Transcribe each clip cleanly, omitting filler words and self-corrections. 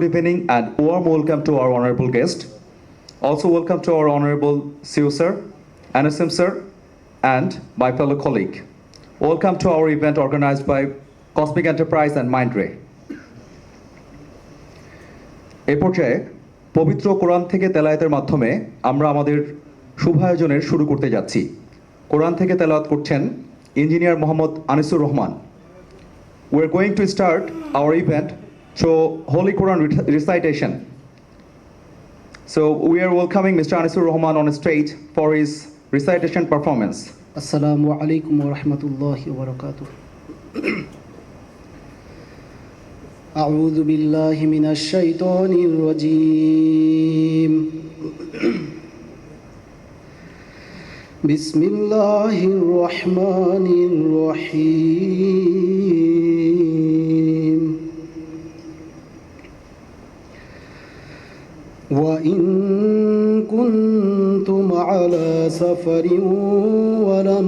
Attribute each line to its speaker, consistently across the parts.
Speaker 1: good evening and warm welcome to our honorable guest. Also welcome to our honorable CEO sir, NSM sir, and my fellow colleague. Welcome to our event organized by Cosmic Enterprise and Mindray. এই পর্যায়ে পবিত্র কোরআন থেকে তেলাওয়াতের মাধ্যমে আমরা আমাদের শুভায়োজনের শুরু করতে যাচ্ছি। কোরআন থেকে তেলাওয়াত করছেন engineer Mohammad Anisur Rahman. We are going to start our event through Holy Quran recitation. So we are welcoming Mr. Anisur Rahman on stage for his recitation performance.
Speaker 2: Assalamu alaikum wa rahmatullahi wa barakatuh. أعوذ بالله من الشيطان الرجيم. بسم الله الرحمن الرحيم. وإن كنتم على سفر ولم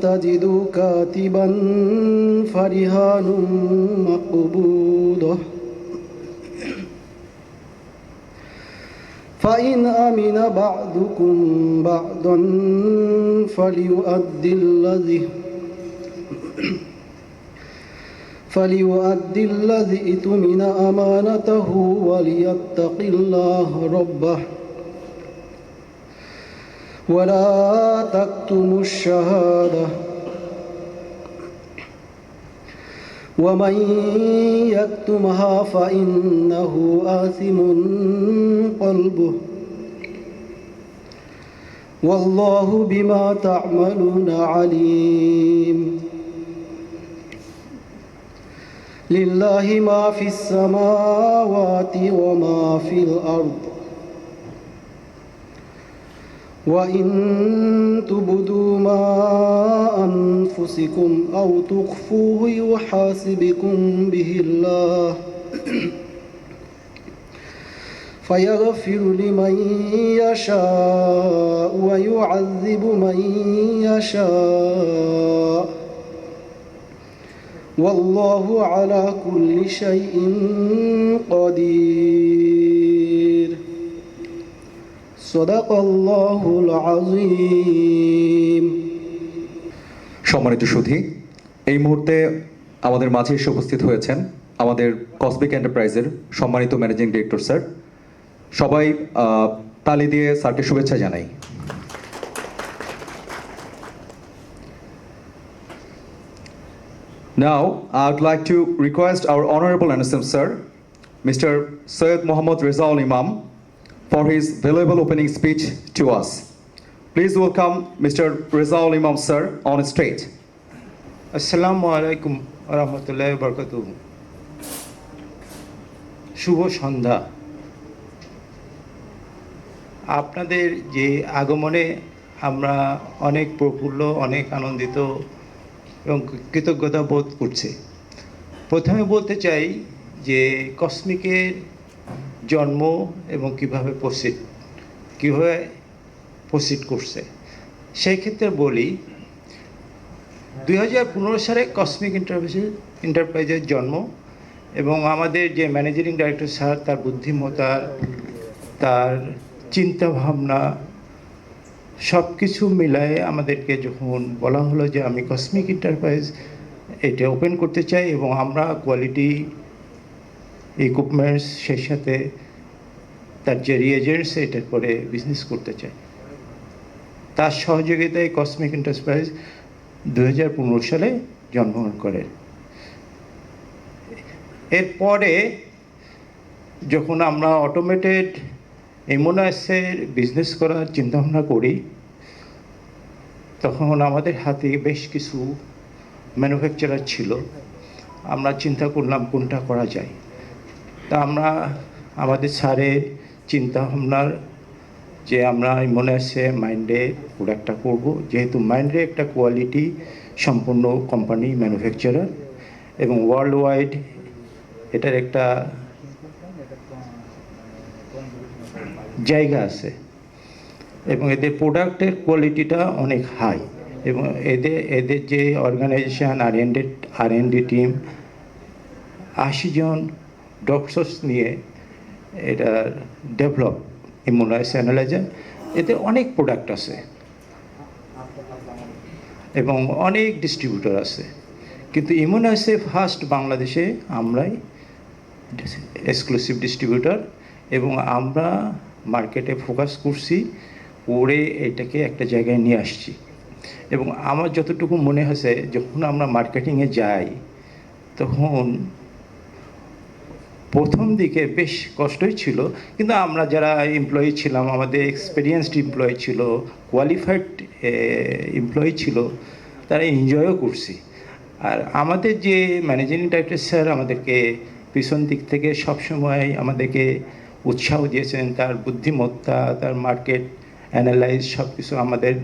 Speaker 2: تجدوا كاتبا فرهان مقبوضة فإن أمن بعضكم بعضا فليؤدي الذي اؤتمن أمانته وليتق الله ربه ولا تكتموا الشهادة ومن يكتمها فإنه آثم قلبه والله بما تعملون عليم. لله ما في السماوات وما في الأرض وإن تبدوا ما أنفسكم أو تخفوه يحاسبكم به الله فيغفر لمن يشاء ويعذب من يشاء والله على كل شيء قدير. صدق الله العظيم.
Speaker 1: সম্মানিত সুধী, এই মুহূর্তে আমাদের মাঝে এসে উপস্থিত হয়েছেন আমাদের cosmic এন্টারপ্রাইজের সম্মানিত ম্যানেজিং ডিরেক্টর স্যার। সবাই তালি দিয়ে স্যারকে শুভেচ্ছা জানাই। Now, I would like to request our Honorable NSM Sir, Mr. Syed Muhammad Rezaul Imam, for his valuable opening speech to us. Please welcome Mr. Rezaul Imam Sir on stage.
Speaker 3: Assalamu alaikum wa rahmatullahi wa barakatuh. শুভ সন্ধ্যা। আপনাদের যে আগমনে আমরা অনেক প্রফুল্ল, অনেক আনন্দিত এবং কৃতজ্ঞতা বোধ করছি। প্রথমে বলতে চাই যে কসমিকের জন্ম এবং কিভাবে প্রসিড করছে সেই ক্ষেত্রে বলি 2015 সালে কসমিক এন্টারপ্রাইজের জন্ম এবং আমাদের যে ম্যানেজিং ডাইরেক্টর স্যার তার বুদ্ধিমত্তা, তার চিন্তাভাবনা সব কিছু মিলায়ে আমাদেরকে যখন বলা হলো যে আমি কসমিক এন্টারপ্রাইজ এটা ওপেন করতে চাই এবং আমরা কোয়ালিটি ইকুইপমেন্টস সেই সাথে তার যে রিএজেন্টস এটার পরে বিজনেস করতে চাই, তার সহযোগিতায় কসমিক এন্টারপ্রাইজ 2015 সালে জন্মগ্রহণ করে। এরপরে যখন আমরা অটোমেটেড এমোনাসের বিজনেস করার চিন্তাভাবনা করি তখন আমাদের হাতে বেশ কিছু ম্যানুফ্যাকচারার ছিল। আমরা চিন্তা করলাম কোনটা করা যায়। তা আমরা আমাদের স্যারের চিন্তাভাবনার যে আমরা এমোনাসে মাইন্ডে প্রোডাক্টটা করব, যেহেতু মাইন্ডে একটা কোয়ালিটি সম্পূর্ণ কোম্পানি ম্যানুফ্যাকচারার এবং ওয়ার্ল্ড ওয়াইড এটার একটা জায়গা আছে এবং এদের প্রোডাক্টের কোয়ালিটিটা অনেক হাই এবং এদের এদের যে অর্গানাইজেশন আর এন ডি টিম 80 জন ডক্টরস নিয়ে এটা ডেভেলপ ইমিউনাইজ অ্যানালাইজার। এতে অনেক প্রোডাক্ট আছে এবং অনেক ডিস্ট্রিবিউটর আছে, কিন্তু ইমিউনাইজে ফার্স্ট বাংলাদেশে আমরাই এক্সক্লুসিভ ডিস্ট্রিবিউটর এবং আমরা মার্কেটে ফোকাস করছি, করে এটাকে একটা জায়গায় নিয়ে আসছি। এবং আমার যতটুকু মনে হয়েছে যখন আমরা মার্কেটিংয়ে যাই তখন প্রথম দিকে বেশ কষ্টই ছিল, কিন্তু আমরা যারা এমপ্লয়ি ছিলাম, আমাদের এক্সপিরিয়েন্সড এমপ্লয়ি ছিল, কোয়ালিফাইড এমপ্লয়ি ছিল, তারা এনজয়ও করছি। আর আমাদের যে ম্যানেজিং ডাইরেক্টর স্যার আমাদেরকে পিছন দিক থেকে সবসময় আমাদেরকে উৎসাহ দিয়েছেন, তার বুদ্ধিমত্তা, তার মার্কেট অ্যানালাইজ সব কিছু আমাদের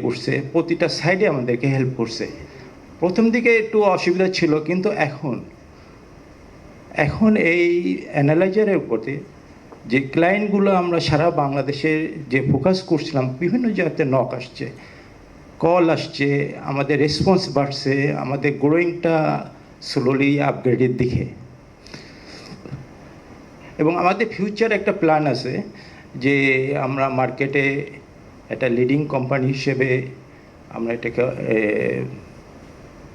Speaker 3: করছে, প্রতিটা সাইডে আমাদেরকে হেল্প করছে। প্রথম দিকে একটু অসুবিধা ছিল, কিন্তু এখন এই অ্যানালাইজারের উপরে যে ক্লায়েন্টগুলো আমরা সারা বাংলাদেশের যে ফোকাস করছিলাম, বিভিন্ন জায়গাতে নক আসছে, কল আসছে, আমাদের রেসপন্স বাড়ছে, আমাদের গ্রোয়িংটা স্লোলি আপগ্রেডের দিকে। এবং আমাদের ফিউচার একটা প্ল্যান আছে যে আমরা মার্কেটে একটা লিডিং কোম্পানি হিসেবে আমরা এটাকে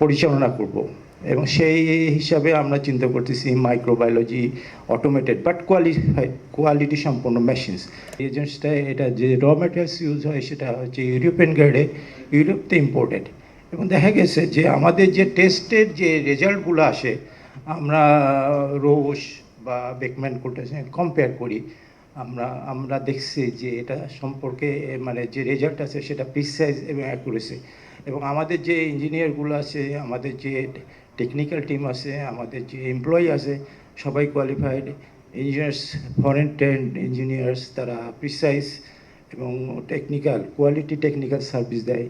Speaker 3: পরিচালনা করব। এবং সেই হিসাবে আমরা চিন্তা করতেছি মাইক্রোবায়োলজি অটোমেটেড বাট কোয়ালিটি সম্পন্ন মেশিনস। এজেন্টসটা এটা যে র ম্যাটেরিয়ালস ইউজ হয় সেটা হচ্ছে ইউরোপিয়ান গ্রেডে, ইউরোপতে ইম্পোর্টেড। এবং দেখা গেছে যে আমাদের যে টেস্টের যে রেজাল্টগুলো আসে, আমরা রোশ বা বেকম্যান কোটেশন কম্পেয়ার করি, আমরা দেখছি যে এটা সম্পর্কে মানে যে রেজাল্ট আছে সেটা প্রিসাইজ এবং অ্যাকুরেসি। এবং আমাদের যে ইঞ্জিনিয়ারগুলো আছে, আমাদের যে টেকনিক্যাল টিম আছে, আমাদের যে এমপ্লয়ি আছে, সবাই qualified engineers, foreign trend engineers, তারা প্রিসাইজ এবং টেকনিক্যাল সার্ভিস দেয়।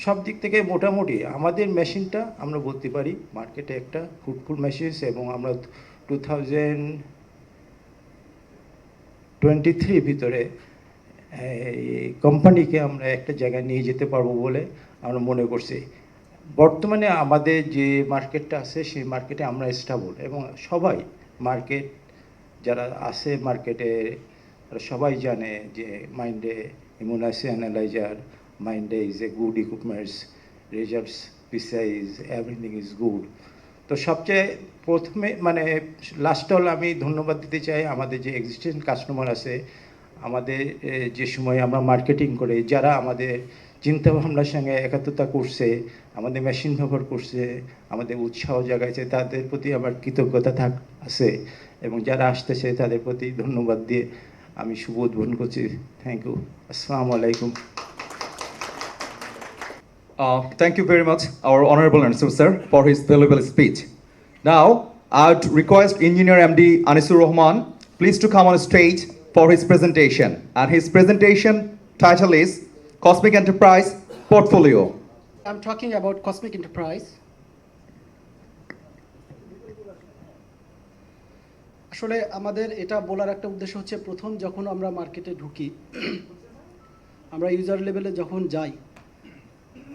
Speaker 3: সব দিক থেকে মোটামুটি আমাদের মেশিনটা আমরা বলতে পারি মার্কেটে একটা ফ্রুটফুল মেশিন। এবং আমরা 2023 ভিতরে এই কোম্পানিকে আমরা একটা জায়গায় নিয়ে যেতে পারবো বলে আমরা মনে করছি। বর্তমানে আমাদের যে মার্কেটটা আছে সেই মার্কেটে আমরা স্টেবল, এবং সবাই মার্কেট যারা আছে মার্কেটে তারা সবাই জানে যে মাইন্ডে ইমিউনাইজ অ্যানালাইজার, মাইন্ডে is a good equipments, results precise, everything is good. তো সবচেয়ে প্রথমে মানে লাস্ট অল আমি ধন্যবাদ দিতে চাই আমাদের যে এক্সিস্টেন্ট কাস্টমার আছে, আমাদের যে সময় আমরা মার্কেটিং করে যারা আমাদের চিন্তাভাবনার সঙ্গে একাত্মতা করছে, আমাদের মেশিন ব্যবহার করছে, আমাদের উৎসাহ জাগাইছে, তাদের প্রতি আমার কৃতজ্ঞতা আছে। এবং যারা আসতেছে তাদের প্রতি ধন্যবাদ দিয়ে আমি শুভ উদ্বোধন করছি। Thank you. আসসালামু আলাইকুম।
Speaker 1: Thank you very much, our Honorable Answer Sir, for his valuable speech. Now, I would request Engineer MD Anisur Rahman, please to come on stage for his presentation. And his presentation title is Cosmic Enterprise Portfolio.
Speaker 4: I'm talking about Cosmic Enterprise. আসলে আমাদের এটা বলার একটা উদ্দেশ্য হচ্ছে, প্রথম যখন আমরা মার্কেটে ঢুকি, আমরা ইউজার লেভেলে যখন যাই,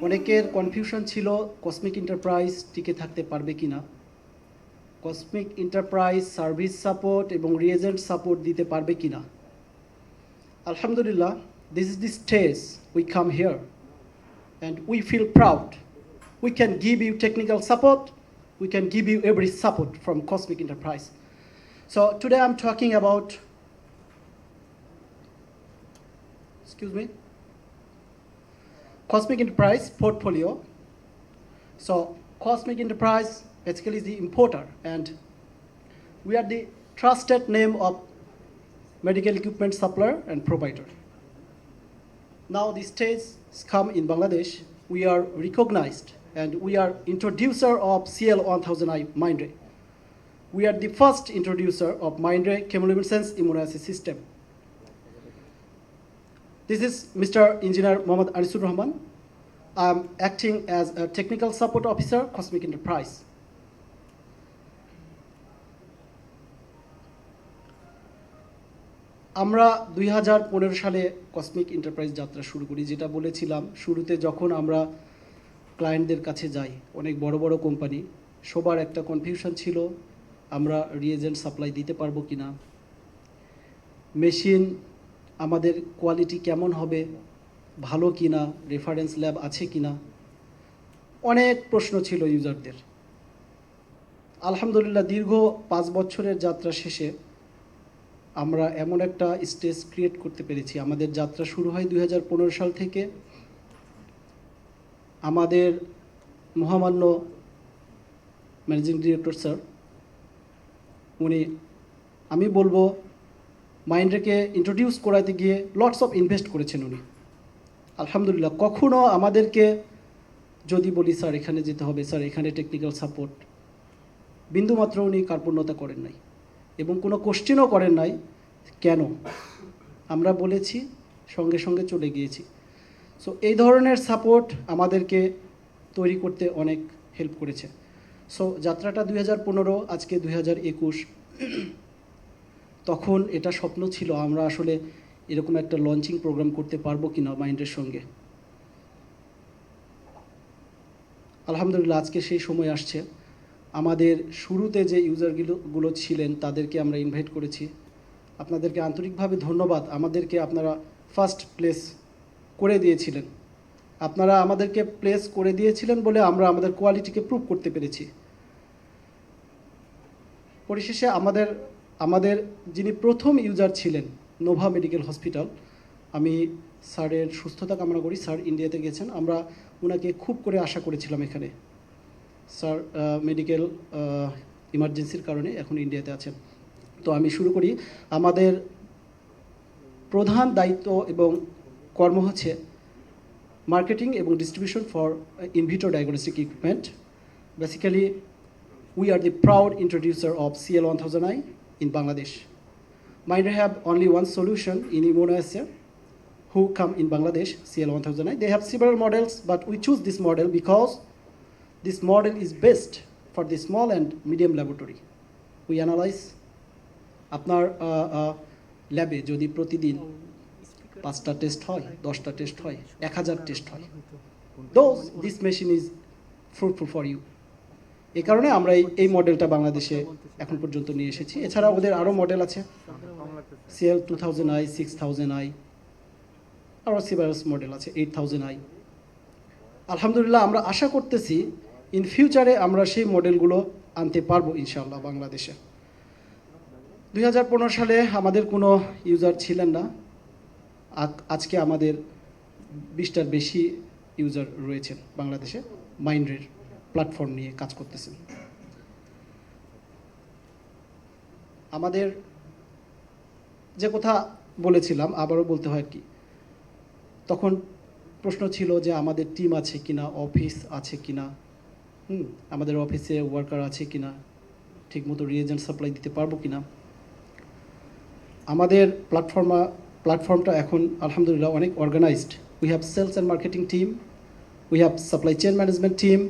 Speaker 4: অনেকের কনফিউশন ছিল কসমিক এন্টারপ্রাইজ টিকে থাকতে পারবে কিনা, কসমিক এন্টারপ্রাইজ সার্ভিস সাপোর্ট এবং রিএজেন্ট সাপোর্ট দিতে পারবে কিনা। আলহামদুলিল্লাহ, this is the stage we come here and we feel proud. We can give you technical support, we can give you every support from Cosmic Enterprise. So today I'm talking about, Cosmic Enterprise portfolio. So Cosmic Enterprise basically is the importer, and we are the trusted name of medical equipment supplier and provider. Now the stage has come in Bangladesh. We are recognized and we are introducer of CL1000i Mindray. We are the first introducer of Mindray chemiluminescence immunoassay system. This is Mr. Engineer Mohammad Anisur Rahman. I'm acting as a technical support officer, Cosmic Enterprise. আমরা 2015 সালে cosmic enterprise যাত্রা শুরু করি। যেটা বলেছিলাম শুরুতে, যখন আমরা ক্লায়েন্টদের কাছে যাই, অনেক বড় বড় কোম্পানি, সবার একটা কনফিউশন ছিল আমরা রিএজেন্ট সাপ্লাই দিতে পারবো কিনা, মেশিন আমাদের কোয়ালিটি কেমন হবে, ভালো কিনা, রেফারেন্স ল্যাব আছে কিনা, অনেক প্রশ্ন ছিল ইউজারদের। আলহামদুলিল্লাহ দীর্ঘ 5 বছরের যাত্রা শেষে আমরা এমন একটা স্টেজ ক্রিয়েট করতে পেরেছি। আমাদের যাত্রা শুরু হয় 2015 সাল থেকে। আমাদের মহামান্য ম্যানেজিং ডিরেক্টর স্যার, উনি, আমি বলবো, মাইন্ডরেকে ইন্ট্রোডিউস করাতে গিয়ে লটস অফ ইনভেস্ট করেছেন উনি। আলহামদুলিল্লাহ কখনো আমাদেরকে যদি বলি স্যার এখানে যেতে হবে, স্যার এখানে টেকনিক্যাল সাপোর্ট, বিন্দুমাত্র উনি কার্পণ্যতা করেন নাই এবং কোনো কোশ্চেনও করেন নাই কেন। আমরা বলেছি, সঙ্গে সঙ্গে চলে গিয়েছি। সো এই ধরনের সাপোর্ট আমাদেরকে তৈরি করতে অনেক হেল্প করেছে। সো যাত্রাটা 2015, আজকে 2021। তখন এটা স্বপ্ন ছিল আমরা আসলে এরকম একটা লঞ্চিং প্রোগ্রাম করতে পারবো কিনা মাইন্ডের সঙ্গে। আলহামদুলিল্লাহ আজকে সেই সময় আসছে। আমাদের শুরুতে যে ইউজারগুলো ছিলেন তাদেরকে আমরা ইনভাইট করেছি। আপনাদেরকে আন্তরিকভাবে ধন্যবাদ, আমাদেরকে আপনারা ফার্স্ট প্লেস করে দিয়েছিলেন। আপনারা আমাদেরকে প্লেস করে দিয়েছিলেন বলে আমরা আমাদের কোয়ালিটিকে প্রুভ করতে পেরেছি। পরিশেষে আমাদের যিনি প্রথম ইউজার ছিলেন, নোভা মেডিকেল হসপিটাল, আমি স্যারের সুস্থতা কামনা করি। স্যার ইন্ডিয়াতে গেছেন, আমরা ওনাকে খুব করে আশা করেছিলাম এখানে। স্যার মেডিকেল ইমার্জেন্সির কারণে এখন ইন্ডিয়াতে আছেন। তো আমি শুরু করি। আমাদের প্রধান দায়িত্ব এবং কর্ম হচ্ছে মার্কেটিং এবং distribution for in vitro diagnostic equipment. Basically we are the proud introducer of CL1000i in Bangladesh. Mindray have only one solution in immunoassay who come in Bangladesh, CL1000i. They have several models, but we choose this model because this model is best for the small and medium laboratory. We analyze আপনার ল্যাবে যদি প্রতিদিন 5টা test হয়, 10টা test হয়, 1000 test হয়, this machine is fruitful for you. এই কারণে আমরা এই মডেলটা বাংলাদেশে এখন পর্যন্ত নিয়ে এসেছি। এছাড়া ওদের আরও মডেল আছে, CL2000i, 6000i, আরও সিভারাস মডেল আছে, 8000i। আলহামদুলিল্লাহ আমরা আশা করতেছি ইন ফিউচারে আমরা সেই মডেলগুলো আনতে পারবো ইনশাআল্লাহ বাংলাদেশে। 2015 সালে আমাদের কোনো ইউজার ছিলেন না, আজকে আমাদের 20টার বেশি ইউজার রয়েছেন বাংলাদেশে, মাইন্ডরের প্ল্যাটফর্ম নিয়ে কাজ করতেছেন। আমাদের যে কথা বলেছিলাম আবারও বলতে হয় কি, তখন প্রশ্ন ছিল যে আমাদের টিম আছে কিনা, অফিস আছে কিনা, আমাদের অফিসে ওয়ার্কার আছে কিনা, ঠিকমতো রিএজেন্ট সাপ্লাই দিতে পারবো কিনা। আমাদের প্ল্যাটফর্মটা এখন আলহামদুলিল্লাহ অনেক organised. We have sales and marketing team, we have supply chain management team,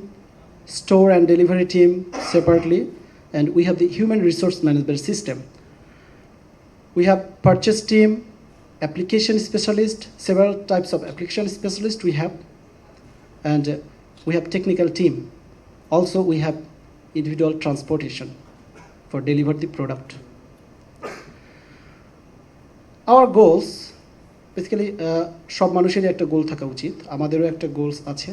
Speaker 4: store and delivery team separately, and we have the human resource management system. We have purchase team, application specialist, several types of application specialists we have, and we have technical team. Also we have individual transportation for deliver the product. Our goals, basically সব মানুষেরই একটা গোল থাকা উচিত, আমাদেরও একটা goals আছে।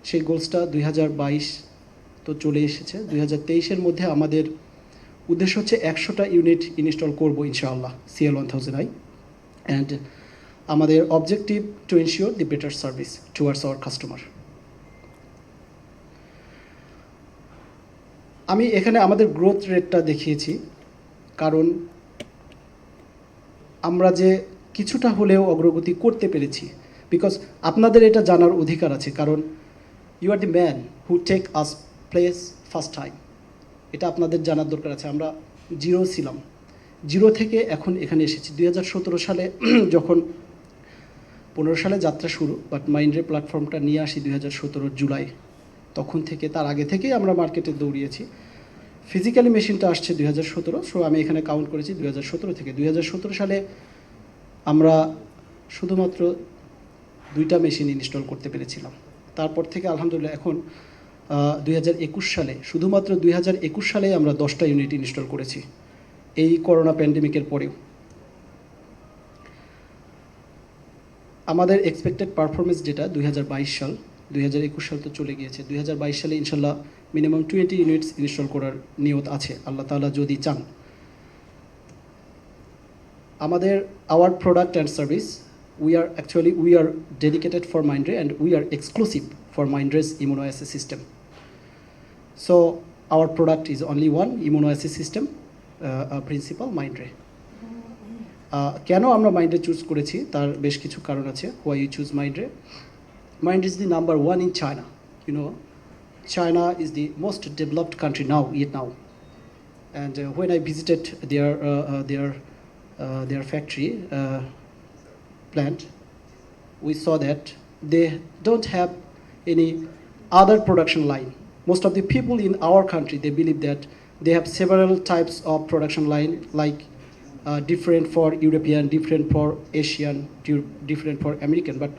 Speaker 4: সেই গোলসটা 2022 তো চলে এসেছে। 2023-এর মধ্যে আমাদের উদ্দেশ্য হচ্ছে 100টা ইউনিট ইনস্টল করবো ইনশাআল্লাহ CL1000i, অ্যান্ড আমাদের objective to ensure the better service towards hour customer. আমি এখানে আমাদের গ্রোথ রেটটা দেখিয়েছি, কারণ আমরা যে কিছুটা হলেও অগ্রগতি করতে পেরেছি, বিকজ আপনাদের এটা জানার অধিকার আছে, কারণ you are the man who take as place first time. এটা আপনাদের জানার দরকার আছে। আমরা জিরো ছিলাম, জিরো থেকে এখন এখানে এসেছি। 2017 সালে যখন 15 সালে যাত্রা শুরু, বাট মাইন্ডরে প্ল্যাটফর্মটা নিয়ে আসি 2017 জুলাই। তখন থেকে, তার আগে থেকেই আমরা মার্কেটে দৌড়িয়েছি। ফিজিক্যালি মেশিনটা আসছে 2017, সো আমি এখানে কাউন্ট করেছি 2017 থেকে। 2017 সালে আমরা শুধুমাত্র 2টা মেশিন ইনস্টল করতে পেরেছিলাম। তারপর থেকে আলহামদুলিল্লাহ এখন 2021 সালে, শুধুমাত্র 2021 সালে আমরা 10টা ইউনিট ইনস্টল করেছি, এই করোনা প্যান্ডেমিকের পরেও। আমাদের এক্সপেক্টেড পারফরমেন্স যেটা 2022 সাল, 2021 সাল তো চলে গিয়েছে, 2022 সালে ইনশাল্লাহ মিনিমাম 20 ইউনিটস ইনস্টল করার নিয়ত আছে, আল্লাহ তাআলা যদি চান। আমাদের hour product and service, we are dedicated for Mindray and we are exclusive for Mindray's immunoassay system. So our product is only one immunoassay system, principal Mindray. কেন আমরা মাইন্ড্রে চুজ করেছি তার বেশ কিছু কারণ আছে। Why you choose Mindray? Mindray is the number one in China. You know, China is the most developed country now. And when I visited their factory plant, we saw that they don't have any other production line. Most of the people in our country, they believe that they have several types of production line, like different for European, different for Asian, different for American, but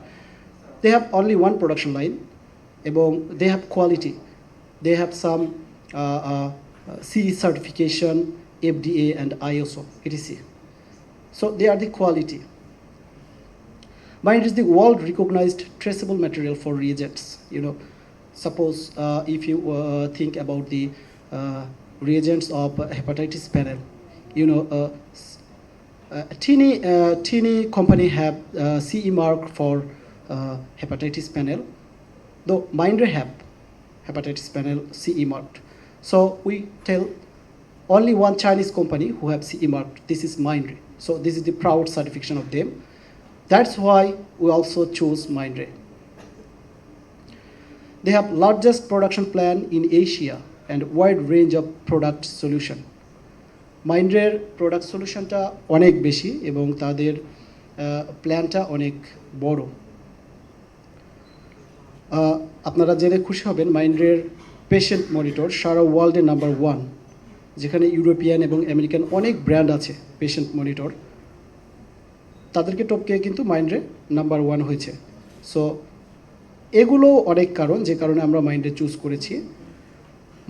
Speaker 4: they have only one production line, এবং they have quality. They have some CE certification, FDA and ISO, etc. So they are the quality. Mindray is the world recognized traceable material for reagents. You know, suppose if you think about the reagents of hepatitis panel, you know, teeny company have CE mark for hepatitis panel, though Mindray have hepatitis panel CE marked. So we tell only one Chinese company who have CE marked, this is Mindray. So this is the proud certification of them. That's why we also chose Mindray. They have largest production plan in Asia and wide range of product solution. Mindray product solutionটা অনেক বেশি এবং তাদের প্ল্যানটা অনেক বড়। আপনারা জেনে খুশি হবেন Mindray পেশেন্ট মনিটর সারা ওয়ার্ল্ডে নাম্বার 1, যেখানে ইউরোপিয়ান এবং আমেরিকান অনেক ব্র্যান্ড আছে পেশেন্ট মনিটর, তাদেরকে টপকে কিন্তু Mindray নাম্বার 1 হয়েছে। সো এগুলো অনেক কারণ, যে কারণে আমরা Mindray চুজ করেছি।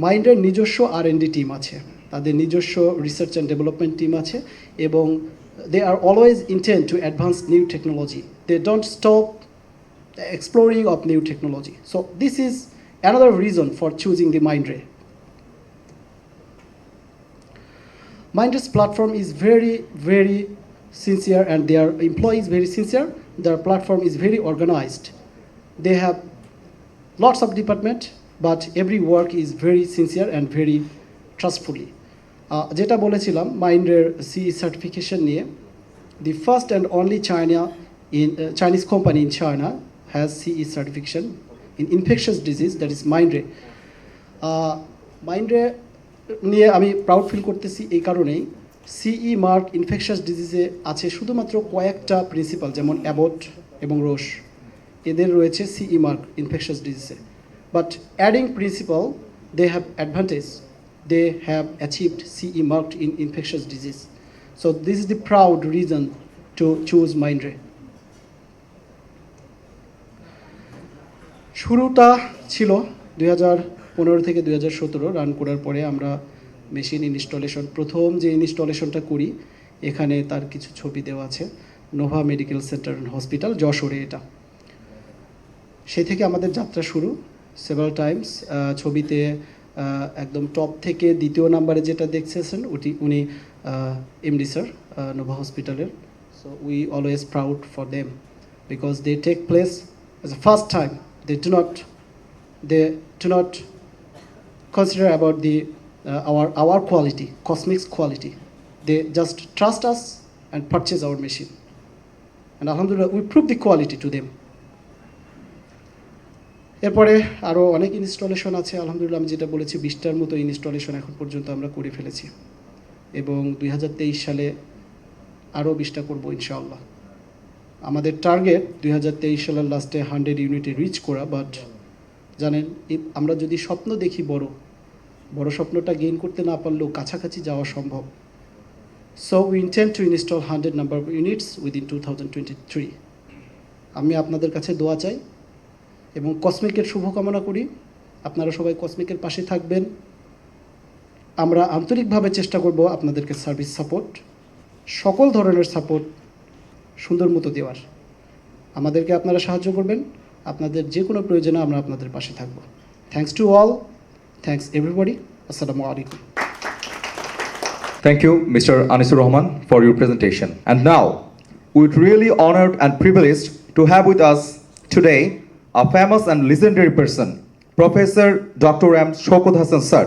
Speaker 4: Mindray নিজস্ব R&D টিম আছে, তাদের নিজস্ব রিসার্চ অ্যান্ড ডেভেলপমেন্ট টিম আছে, এবং they are always intent to advance new technology. They don't stop exploring of new technology. So this is another reason for choosing the Mindray. Mindray's platform is very sincere and their employees very sincere. Their platform is very organized. They have lots of department, but every work is very sincere and very trustfully. যেটা বলেছিলাম Mindray CE certification নিয়ে, the first and only Chinese company in China has CE certification in infectious disease, that is Mindray. Mindray নিয়ে আমি proud feel করতেছি এই কারণেই, CE mark infectious ডিজিজে আছে শুধুমাত্র কয়েকটা প্রিন্সিপাল, যেমন অ্যাবট এবং রোশ, এদের রয়েছে CE মার্ক ইনফেকশাস ডিজিজে। But adding principal, they have advantage, they have achieved CE marked in infectious disease. So this is the proud reason to choose Mindray. শুরুটা ছিল 2015 থেকে 2017 রান করার পরে আমরা মেশিন ইনস্টলেশন, প্রথম যে ইনস্টলেশনটা করি এখানে তার কিছু ছবি দেওয়া আছে, Nova medical centre and hospital, যশোরে। এটা সেই থেকে আমাদের যাত্রা শুরু। সেভারাল টাইমস ছবিতে একদম টপ থেকে দ্বিতীয় নাম্বারে যেটা দেখছেন উনি এমডি স্যার নোভা হসপিটালের। So we always proud for them because they take place as a first time. They do not consider about the our quality, cosmetics quality. They just trust us and purchase our machine. And alhamdulillah, we prove the quality to them. এরপরে আরও অনেক installation আছে। আলহামদুলিল্লাহ আমি যেটা বলেছি 20টার মতো installation এখন পর্যন্ত আমরা করে ফেলেছি, এবং 2023 সালে আরও 20টা করবো ইনশাআল্লাহ। আমাদের টার্গেট 2023 সালের লাস্টে 100 ইউনিটে রিচ করা। বাট জানেন, আমরা যদি স্বপ্ন দেখি বড়, বড় স্বপ্নটা গেইন করতে না পারলেও কাছাকাছি যাওয়া সম্ভব। So we intend to install 100 number of units within 2023। আমি আপনাদের কাছে দোয়া চাই এবং কসমিকের শুভকামনা করি। আপনারা সবাই কসমিকের পাশে থাকবেন। আমরা আন্তরিকভাবে চেষ্টা করব আপনাদেরকে সার্ভিস সাপোর্ট, সকল ধরনের সাপোর্ট সুন্দর মতো দেওয়ার। আমাদেরকে আপনারা সাহায্য করবেন, আপনাদের যে কোনো প্রয়োজনে আমরা আপনাদের পাশে থাকব। Thanks to all, thanks everybody. আসসালামু আলাইকুম।
Speaker 1: Thank you, Mr. Anisur Rahman, for your presentation. And now, we're really honored and privileged to have with us today a famous and legendary person, Professor Dr. M. Shokot Hassan Sir,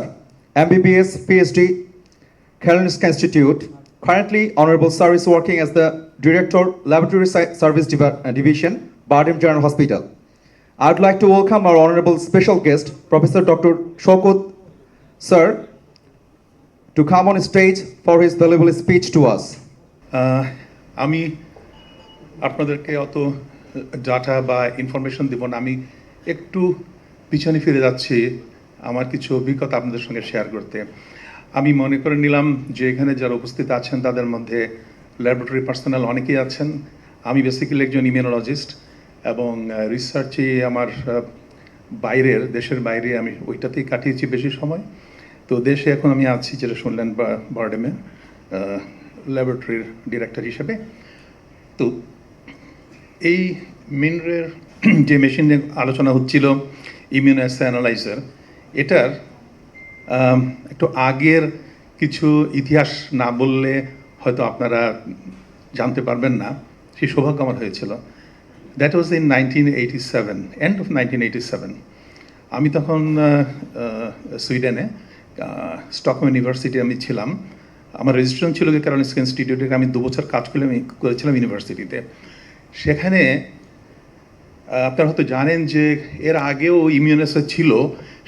Speaker 1: MBBS, PhD, Karolinska Institute, currently Honorable Service working as the Director, Laboratory Service Division, Bardem General Hospital. I'd like to welcome our honorable special guest, Professor Dr. Shokot Sir, to come on stage for his valuable speech to us.
Speaker 5: আমি আপনাদেরকে অত data বা information দেব না, আমি একটু পিছনে ফিরে যাচ্ছি আমার কিছু অভিজ্ঞতা আপনাদের সঙ্গে শেয়ার করতে। আমি মনে করে নিলাম যে এখানে যারা উপস্থিত আছেন তাদের মধ্যে ল্যাবরেটরি পার্সোনাল অনেকেই আছেন। আমি বেসিক্যালি একজন ইমিউনোলজিস্ট এবং রিসার্চে আমার দেশের বাইরে আমি ওইটাতেই কাটিয়েছি বেশি সময়। তো দেশে এখন আমি আছি, যেটা শুনলেন বারডেমে ল্যাবরেটরির ডিরেক্টর হিসেবে। তো এই মিনরের যে মেশিন নিয়ে আলোচনা হচ্ছিল, ইমিউনোঅ্যাসে অ্যানালাইজার, এটার একটু আগের কিছু ইতিহাস না বললে হয়তো আপনারা জানতে পারবেন না, সেই সৌভাগ্য আমার হয়েছিল। That was in 1987, end of 1987। আমি তখন সুইডেনে স্টকহোম ইউনিভার্সিটি আমি ছিলাম। আমার রেজিস্ট্রেশন ছিল কারোলিনস্কা ইনস্টিটিউটে। আমি 2 বছর কাজ করেছিলাম ইউনিভার্সিটিতে। সেখানে আপনারা হয়তো জানেন যে এর আগেও ইমিউনোঅ্যাসে ছিল,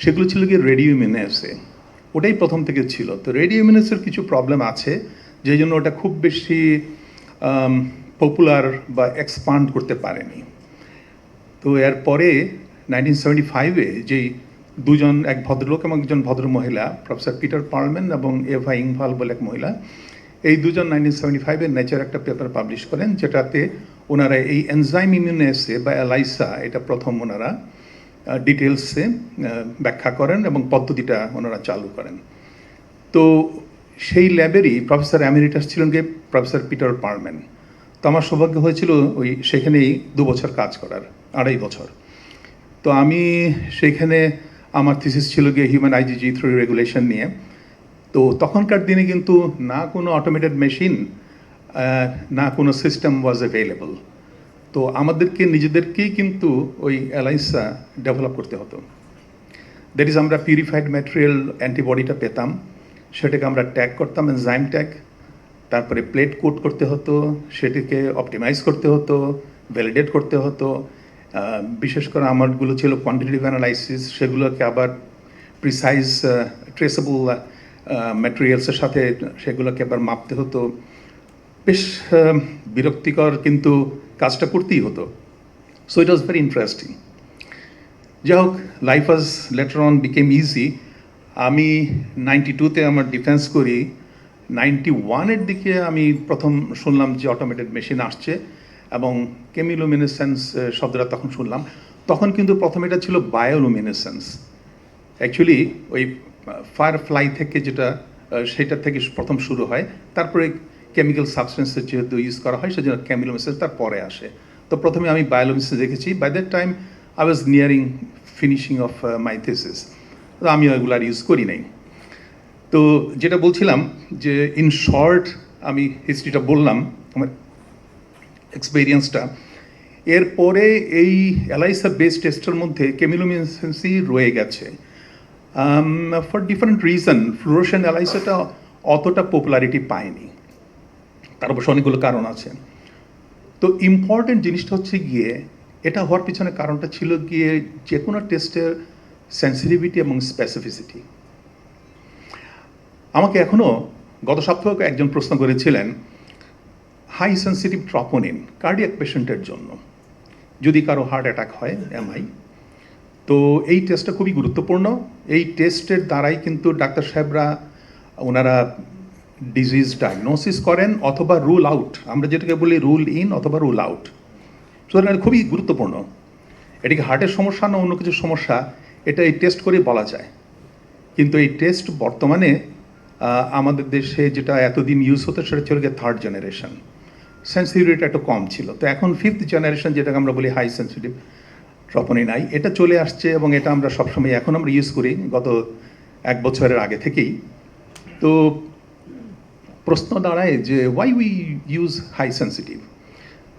Speaker 5: সেগুলো ছিল কি রেডিও ইমিউনোঅ্যাসে, ওটাই প্রথম থেকে ছিল। তো রেডিও ইমিউনোঅ্যাসের কিছু প্রবলেম আছে, যেই জন্য ওটা খুব বেশি পপুলার বা এক্সপান্ড করতে পারেনি। তো এরপরে 1975-এ যেই দুজন, এক ভদ্রলোক এবং একজন ভদ্র মহিলা, প্রফেসর পিটার পার্লম্যান এবং এভা ইংভাল বলে এক মহিলা, এই দুজন 1975-এ নেচার একটা পেপার পাবলিশ করেন, যেটাতে ওনারা এই এনজাইম ইমিউনোঅ্যাসে বা এলাইসা, এটা প্রথম ওনারা ডিটেলসে ব্যাখ্যা করেন এবং পদ্ধতিটা ওনারা চালু করেন। তো সেই ল্যাবেরই প্রফেসর এমেরিটাস ছিলেন গিয়ে প্রফেসর পিটার পার্লম্যান। তো আমার সৌভাগ্য হয়েছিল ওই সেখানেই 2 বছর কাজ করার, 2.5 বছর। তো আমি সেইখানে আমার থিসিস ছিল গিয়ে হিউম্যান IgG3 রেগুলেশন নিয়ে। তো তখনকার দিনে কিন্তু না কোনো অটোমেটেড মেশিন, না কোনো সিস্টেম ওয়াজ অ্যাভেলেবল। তো আমাদেরকে নিজেদেরকেই কিন্তু ওই এলাইসা ডেভেলপ করতে হতো। দ্যাট ইজ, আমরা পিউরিফাইড ম্যাটেরিয়াল অ্যান্টিবডিটা পেতাম, সেটাকে আমরা ট্যাগ করতাম, এনজাইম ট্যাগ। তারপরে প্লেট কোট করতে হতো, সেটিকে অপটিমাইজ করতে হতো, ভ্যালিডেট করতে হতো। বিশেষ করে আমারগুলো ছিল কোয়ান্টিটিভ অ্যানালাইসিস, সেগুলোকে আবার প্রিসাইজ ট্রেসেবল ম্যাটেরিয়ালসের সাথে সেগুলোকে আবার মাপতে হতো। বেশ বিরক্তিকর, কিন্তু কাজটা করতেই হতো। So it was very interesting. যাই হোক, life was letter on became easy. আমি 92-তে আমার ডিফেন্স করি। 91-এর দিকে আমি প্রথম শুনলাম যে অটোমেটেড মেশিন আসছে এবং কেমিলুমিনেসেন্স শব্দটা তখন শুনলাম। তখন কিন্তু প্রথম এটা ছিল বায়োলুমিনেসেন্স। অ্যাকচুয়ালি ওই ফায়ারফ্লাই থেকে যেটা, সেটা থেকে প্রথম শুরু হয়, তারপরে কেমিক্যাল সাবস্টেন্সের যেহেতু ইউজ করা হয় সেজন্য কেমিলুমিনেসেন্স তার পরে আসে। তো প্রথমে আমি বায়োলুমিনেসেন্স দেখেছি। By that time I was nearing finishing of my thesis. তো আমি ওইগুলো আর ইউজ করি নাই। তো যেটা বলছিলাম যে ইন শর্ট আমি হিস্ট্রিটা বললাম, আমার এক্সপেরিয়েন্সটা। এরপরে এই এলাইসা বেস টেস্টের মধ্যে কেমিলুমিনেসেন্সই রয়ে গেছে ফর ডিফারেন্ট রিজন। ফ্লুরোসেন্ট এলাইসাটা অতটা পপুলারিটি পায়নি, তার অবশ্য অনেকগুলো কারণ আছে। তো ইম্পর্টেন্ট জিনিসটা হচ্ছে গিয়ে, এটা হওয়ার পিছনে কারণটা ছিল গিয়ে যে কোনো টেস্টের সেন্সিটিভিটি এবং স্পেসিফিসিটি। আমাকে এখনও গত সপ্তাহে একজন প্রশ্ন করেছিলেন, হাই সেন্সিটিভ ট্রপোনিন কার্ডিয়াক পেশেন্টের জন্য, যদি কারো হার্ট অ্যাটাক হয়, এমআই, তো এই টেস্টটা খুবই গুরুত্বপূর্ণ। এই টেস্টের দ্বারাই কিন্তু ডাক্তার সাহেবরা ওনারা ডিজিজ ডায়াগনোসিস করেন অথবা রুল আউট, আমরা যেটাকে বলি রুল ইন অথবা রুল আউট। সুতরাং এটা খুবই গুরুত্বপূর্ণ। এটাকে হার্টের সমস্যা না অন্য কিছু সমস্যা, এটা এই টেস্ট করে বলা যায়। কিন্তু এই টেস্ট বর্তমানে আমাদের দেশে যেটা এতদিন ইউজ হতো সেটা ছিল গিয়ে থার্ড জেনারেশন, সেন্সিটিভিটিটা একটু কম ছিল। তো এখন ফিফথ জেনারেশন যেটাকে আমরা বলি হাই সেন্সিটিভ ট্রপোনিন আই, এটা চলে আসছে এবং এটা আমরা সবসময় এখন আমরা ইউজ করি গত 1 বছরের আগে থেকেই। তো প্রশ্ন দাঁড়ায় যে why we use high sensitive.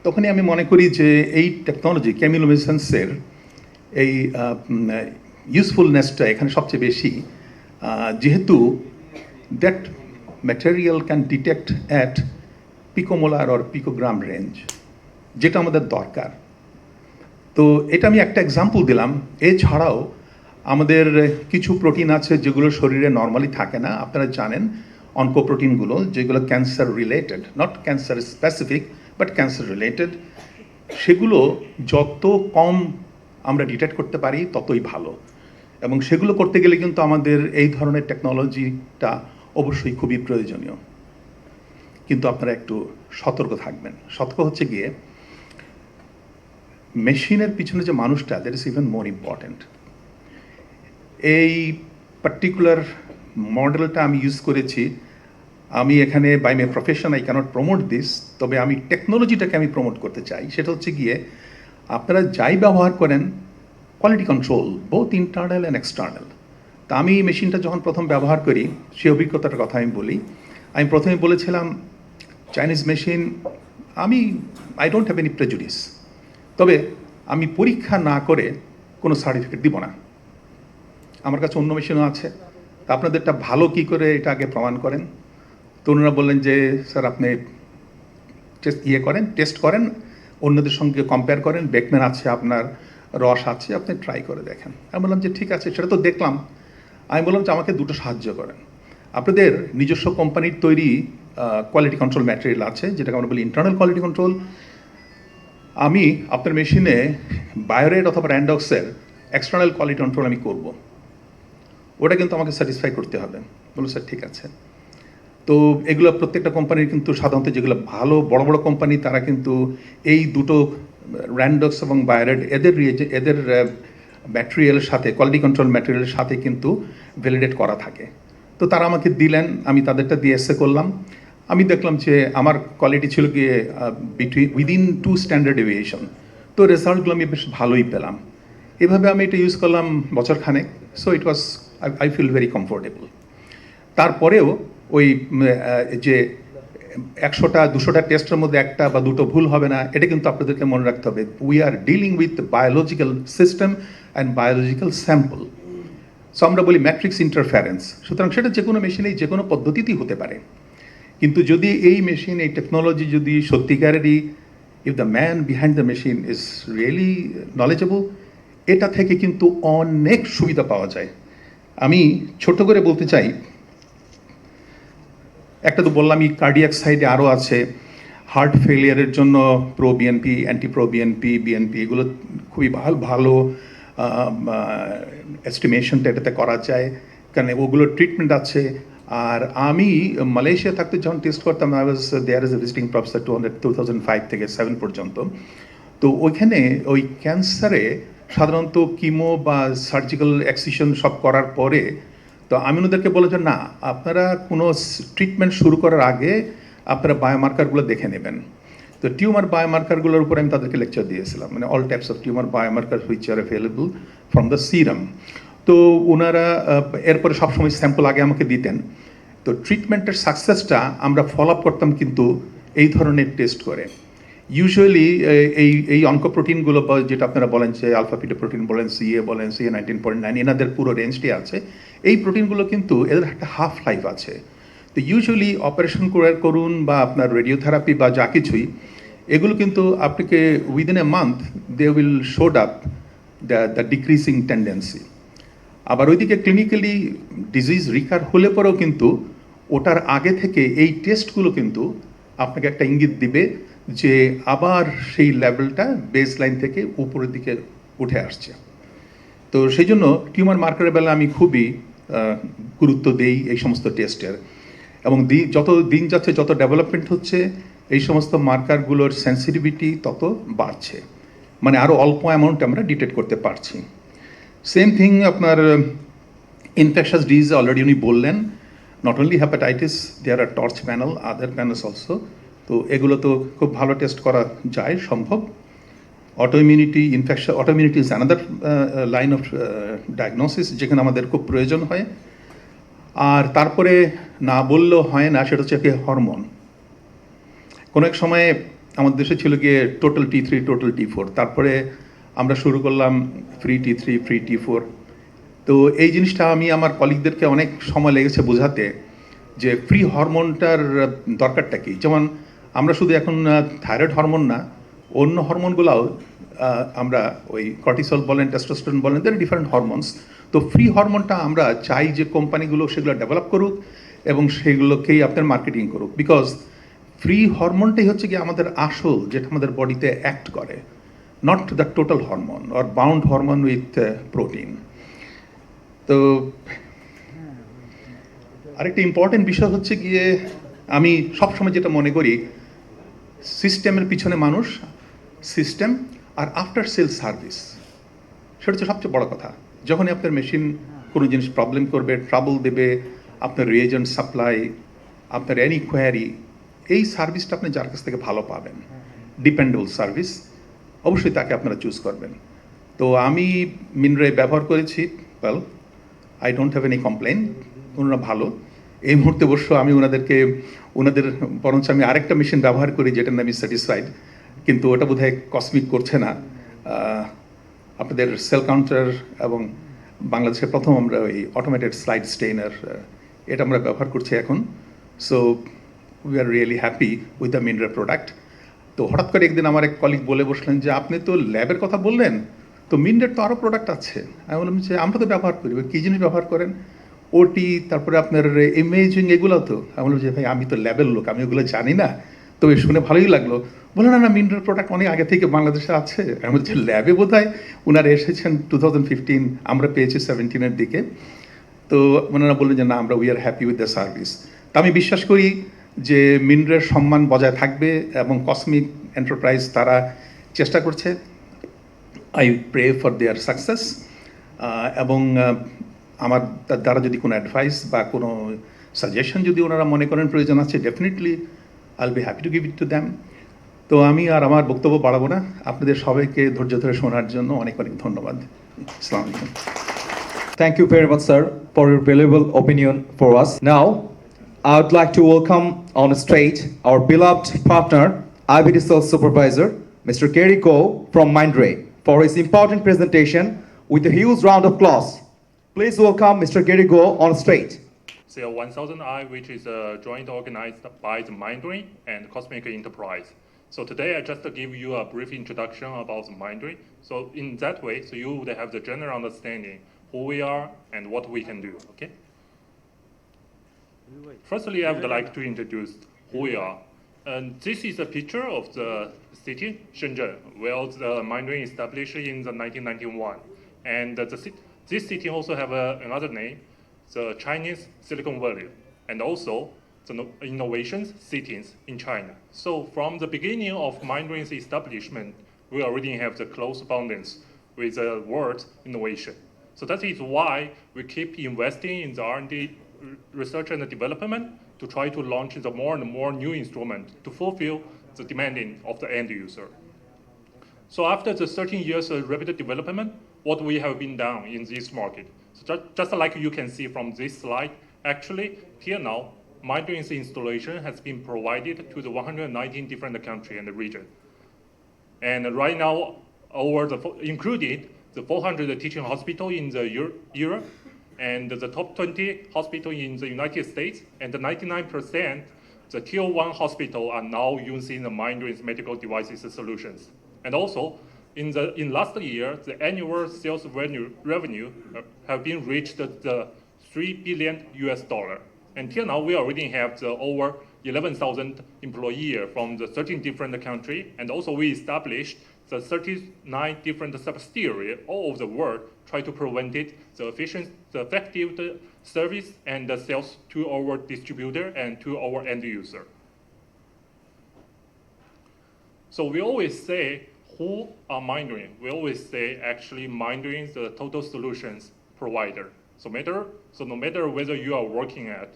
Speaker 5: তখনই আমি মনে করি যে এই টেকনোলজি কেমিলোমিসেন্সের এই ইউজফুলনেসটা এখানে সবচেয়ে বেশি, যেহেতু that material can detect at picomolar or picogram range, যেটা আমাদের দরকার। তো এটা আমি একটা এক্সাম্পল দিলাম। এছাড়াও আমাদের কিছু প্রোটিন আছে যেগুলো শরীরে নর্মালি থাকে না, আপনারা জানেন অনকোপ্রোটিনগুলো, যেগুলো cancer related, not cancer specific but cancer related, সেগুলো যত কম আমরা ডিটেক্ট করতে পারি ততই ভালো। এবং সেগুলো করতে গেলে কিন্তু আমাদের এই ধরনের টেকনোলজিটা অবশ্যই খুবই প্রয়োজনীয়। কিন্তু আপনারা একটু সতর্ক থাকবেন। সতর্ক হচ্ছে গিয়ে মেশিনের পিছনে যে মানুষটা, that is even more important. এই পার্টিকুলার মডেলটা আমি ইউজ করেছি। আমি এখানে by my profession I can't promote this, তবে আমি টেকনোলজিটাকে আমি প্রমোট করতে চাই। সেটা হচ্ছে গিয়ে আপনারা যাই ব্যবহার করেন, quality control both internal and external. তা আমি এই মেশিনটা যখন প্রথম ব্যবহার করি সেই অভিজ্ঞতার কথা আমি বলি। আমি প্রথমে বলেছিলাম Chinese machine, I don't have any prejudice, তবে আমি পরীক্ষা না করে কোনো সার্টিফিকেট দিব না। আমার কাছে অন্য মেশিনও আছে, তা আপনাদেরটা ভালো কী করে এটা আগে প্রমাণ করেন। তো ওনারা বললেন যে স্যার আপনি টেস্ট করেন, অন্যদের সঙ্গে কম্পেয়ার করেন, বেকম্যান আছে, আপনার রস আছে, আপনি ট্রাই করে দেখেন। আমি বললাম যে ঠিক আছে, সেটা তো দেখলাম। আমি বললাম যে আমাকে দুটো সাহায্য করেন। আপনাদের নিজস্ব কোম্পানির তৈরি কোয়ালিটি কন্ট্রোল ম্যাটেরিয়াল আছে, যেটাকে আমরা বলি ইন্টারনাল কোয়ালিটি কন্ট্রোল। আমি আপনার মেশিনে বায়োরেড অথবা র্যান্ডক্সের এক্সটার্নাল কোয়ালিটি কন্ট্রোল আমি করব, ওটা কিন্তু আমাকে স্যাটিসফাই করতে হবে। বলুন স্যার ঠিক আছে। তো এগুলো প্রত্যেকটা কোম্পানির কিন্তু সাধারণত যেগুলো ভালো বড় বড় কোম্পানি, তারা কিন্তু এই দুটো র্যান্ডক্স এবং বায়োরেড এদের ম্যাটেরিয়ালের সাথে, কোয়ালিটি কন্ট্রোল ম্যাটেরিয়ালের সাথে কিন্তু ভ্যালিডেট করা থাকে। তো তারা আমাকে দিলেন, আমি তাদেরটা দিয়ে এসে করলাম। আমি দেখলাম যে আমার কোয়ালিটি ছিল গিয়ে উইদিন 2 স্ট্যান্ডার্ড ডেভিয়েশন। তো রেজাল্টগুলো আমি বেশ ভালোই পেলাম। এভাবে আমি এটা ইউজ করলাম বছরখানেক। So it was, I feel very comfortable. তারপরেও ওই যে 100টা 200টা টেস্টের মধ্যে একটা বা দুটো ভুল হবে না, এটা কিন্তু আপনাদেরকে মনে রাখতে হবে। We are dealing with biological system and biological sample. So আমরা বলি ম্যাট্রিক্স ইন্টারফারেন্স। সুতরাং সেটা যে কোনো মেশিনেই যে কোনো পদ্ধতিতেই হতে পারে। কিন্তু যদি এই মেশিন, এই টেকনোলজি যদি সত্যিকারেরই, if the man behind the machine is really knowledgeable, এটা থেকে কিন্তু অনেক সুবিধা পাওয়া যায়। আমি ছোট করে বলতে চাই, একটা তো বললামই, কার্ডিয়াক সাইডে আরও আছে। হার্ট ফেলিয়ারের জন্য pro BNP, anti pro BNP, BNP, এগুলো খুবই ভালো এস্টিমেশনটা এটাতে করা যায়, কারণ ওগুলোর ট্রিটমেন্ট আছে। আর আমি মালয়েশিয়া থাকতে যখন টেস্ট করতাম, I was there is a visiting professor 2005 থেকে 7 পর্যন্ত। তো ওইখানে ওই ক্যান্সারে সাধারণত কিমো বা সার্জিক্যাল এক্সিশন সব করার পরে, তো আমি ওদেরকে বলে যে না, আপনারা কোনো ট্রিটমেন্ট শুরু করার আগে আপনারা বায়োমার্কারগুলো দেখে নেবেন। তো টিউমার বায়োমার্কারগুলোর উপর আমি তাদেরকে লেকচার দিয়েছিলাম, মানে all types of tumour biomarker which are available from the serum. তো ওনারা এরপরে সবসময় স্যাম্পল আগে আমাকে দিতেন। তো ট্রিটমেন্টের সাকসেসটা আমরা ফলো আপ করতাম কিন্তু এই ধরনের টেস্ট করে। ইউজুয়ালি এই অনকোপ্রোটিনগুলো, যেটা আপনারা বলেন যে আলফা পিটো প্রোটিন বলেন, সিএ বলেন, সিএ 19.9, এনাদের পুরো রেঞ্জটি আছে। এই প্রোটিনগুলো কিন্তু এদের একটা হাফ লাইফ আছে। তো ইউজুয়ালি অপারেশন করুন বা আপনার রেডিওথেরাপি বা যা কিছুই, এগুলো কিন্তু আপনাকে within a month they will showed up the decreasing tendency. আবার ওইদিকে ক্লিনিক্যালি ডিজিজ রিকার হলে পরেও কিন্তু ওটার আগে থেকে এই টেস্টগুলো কিন্তু আপনাকে একটা ইঙ্গিত দিবে যে আবার সেই লেভেলটা বেস লাইন থেকে উপরের দিকে উঠে আসছে। তো তো সেই জন্য টিউমার মার্কারের বেলা আমি খুবই গুরুত্ব দেই এই সমস্ত টেস্টের, এবং যত দিন যাচ্ছে, যত ডেভেলপমেন্ট হচ্ছে, এই সমস্ত মার্কারগুলোর সেন্সিটিভিটি তত বাড়ছে, মানে আরও অল্প অ্যামাউন্ট আমরা ডিটেক্ট করতে পারছি। সেম থিং আপনার ইনফেকশাস ডিজিজ অলরেডি উনি বললেন, not only hepatitis, there are torch panel, other panels also. তো এগুলো তো খুব ভালো টেস্ট করা যায়, সম্ভব। Autoimmunity infection, autoimmunity is another line of diagnosis, যেখানে আমাদের খুব প্রয়োজন হয়। আর তারপরে না বললেও হয় না, সেটা হচ্ছে হরমোন। কোনো এক সময়ে আমাদের দেশে ছিল গিয়ে টোটাল T3, টোটাল T4, তারপরে আমরা শুরু করলাম ফ্রি T3, ফ্রি T4। তো এই জিনিসটা আমি আমার কলিগদেরকে অনেক সময় লেগেছে বোঝাতে যে ফ্রি হরমোনটার দরকারটা কী। যেমন আমরা শুধু এখন থাইরয়েড হরমোন না, অন্য হরমোনগুলোও আমরা ওই কর্টিসল বলেন, টেস্টোস্টেরন বলেন, তার ডিফারেন্ট হরমোনস। তো ফ্রি হরমোনটা আমরা চাই যে কোম্পানিগুলো সেগুলো ডেভেলপ করুক এবং সেগুলোকেই আপনার মার্কেটিং করুক, বিকজ ফ্রি হরমোনটাই হচ্ছে কি আমাদের আসল, যেটা আমাদের বডিতে অ্যাক্ট করে, not the total hormone or bound hormone with protein. তো আরেকটা ইম্পর্টেন্ট বিষয় হচ্ছে গিয়ে, আমি সবসময় যেটা মনে করি, সিস্টেমের পিছনে মানুষ, সিস্টেম আর আফটার সেল সার্ভিস, সেটা হচ্ছে সবচেয়ে বড় কথা। যখনই আপনার মেশিন কোনো জিনিস প্রবলেম করবে, ট্রাবল দেবে, আপনার রিয়েজেন্ট সাপ্লাই, আপনার এনি কোয়ারি, এই সার্ভিসটা আপনি যার কাছ থেকে ভালো পাবেন, ডিপেন্ডেবল সার্ভিস, অবশ্যই তাকে আপনারা চুজ করবেন। তো আমি মিনরে ব্যবহার করেছি, well I don't have any complain, ওনারা ভালো। এই মুহূর্তে অবশ্য আমি ওনাদের বরঞ্চ আমি আরেকটা মেশিন ব্যবহার করি, যেটার নাম স্যাটিসফাইড, কিন্তু ওটা বোধহয় কসমিক করছে না। আপনাদের সেল কাউন্টার এবং বাংলাদেশের প্রথম আমরা ওই অটোমেটেড স্লাইড স্টেইনার, এটা আমরা ব্যবহার করছি এখন। So we are really happy with the Mindray product. তো হঠাৎ করে একদিন আমার এক কলিগ বলে বসলেন যে আপনি তো ল্যাবের কথা বললেন, তো মিনরের তো আরও প্রোডাক্ট আছে। আমি বললাম যে আমরা তো ব্যবহার করি। কী জিনিস ব্যবহার করেন? ওটি, তারপরে আপনার ইমেজিং, এগুলো তো। আমি বললাম যে ভাই, আমি তো ল্যাবের লোক, আমি ওগুলো জানি না। তো শুনে ভালোই লাগলো। বললেন না, মিনরের প্রোডাক্ট অনেক আগে থেকে বাংলাদেশে আছে। আমি বলছি ল্যাবে বোধ হয় ওনারা এসেছেন 2015, আমরা পেয়েছি 17-এর দিকে। তো ওনারা বললেন যে না, আমরা we are happy with the service. তা আমি বিশ্বাস করি যে মিনরের সম্মান বজায় থাকবে এবং কসমিক এন্টারপ্রাইজ তারা চেষ্টা করছে। I pray for their success. এবং আমার দ্বারা যদি কোনো অ্যাডভাইস বা কোনো সাজেশন যদি ওনারা মনে করেন প্রয়োজন আছে, definitely I will be happy to give it to them. তো আমি আর আমার বক্তব্য বাড়াবো না, আপনাদের সবাইকে ধৈর্য ধরে শোনার জন্য অনেক অনেক ধন্যবাদ। আসসালামু আলাইকুম।
Speaker 1: Thank you very much, sir, for your valuable opinion for us. Now, I would like to welcome on stage our beloved partner, IBD Sales Supervisor, Mr. Gary Go from Mindray, for his important presentation with a huge round of applause. Please welcome Mr. Gary Go on stage.
Speaker 6: CL 1000i, which is joint organized by the Mindray and Cosmic Enterprise. So today I just give you a brief introduction about Mindray. So in that way, so you would have the general understanding who we are and what we can do, okay? Firstly, I would like to introduce who we are. And this is a picture of the city, Shenzhen, where the Mindray established in the 1991. And this city also have another name, the Chinese Silicon Valley, and also the innovations cities in China. So from the beginning of Mindray's establishment, we already have the close bondings with the word innovation. So that is why we keep investing in the R&D research and development to try to launch the more and more new instruments to fulfill the demanding of the end user. So after the 13 years of rapid development, what we have been done in this market. So just like you can see from this slide, actually, here now, Mindray's installation has been provided to the 119 different countries and the region. And right now, included the 400 teaching hospitals in the Europe, and the top 20 hospitals in the United States, and the 99% the tier 1 hospitals are now using the Mindray's medical devices solutions. And also, in last year, the annual sales revenue have been reached the $3 billion. And till now, we already have over 11,000 employees from the 13 different countries, and also we established the 39 different subsidiaries all over the world, try to prevent it, the effective service and the sales to our distributor and to our end user. So we always say, who are Mindring? We always say, actually, Mindring is the total solutions provider. So no matter whether you are working in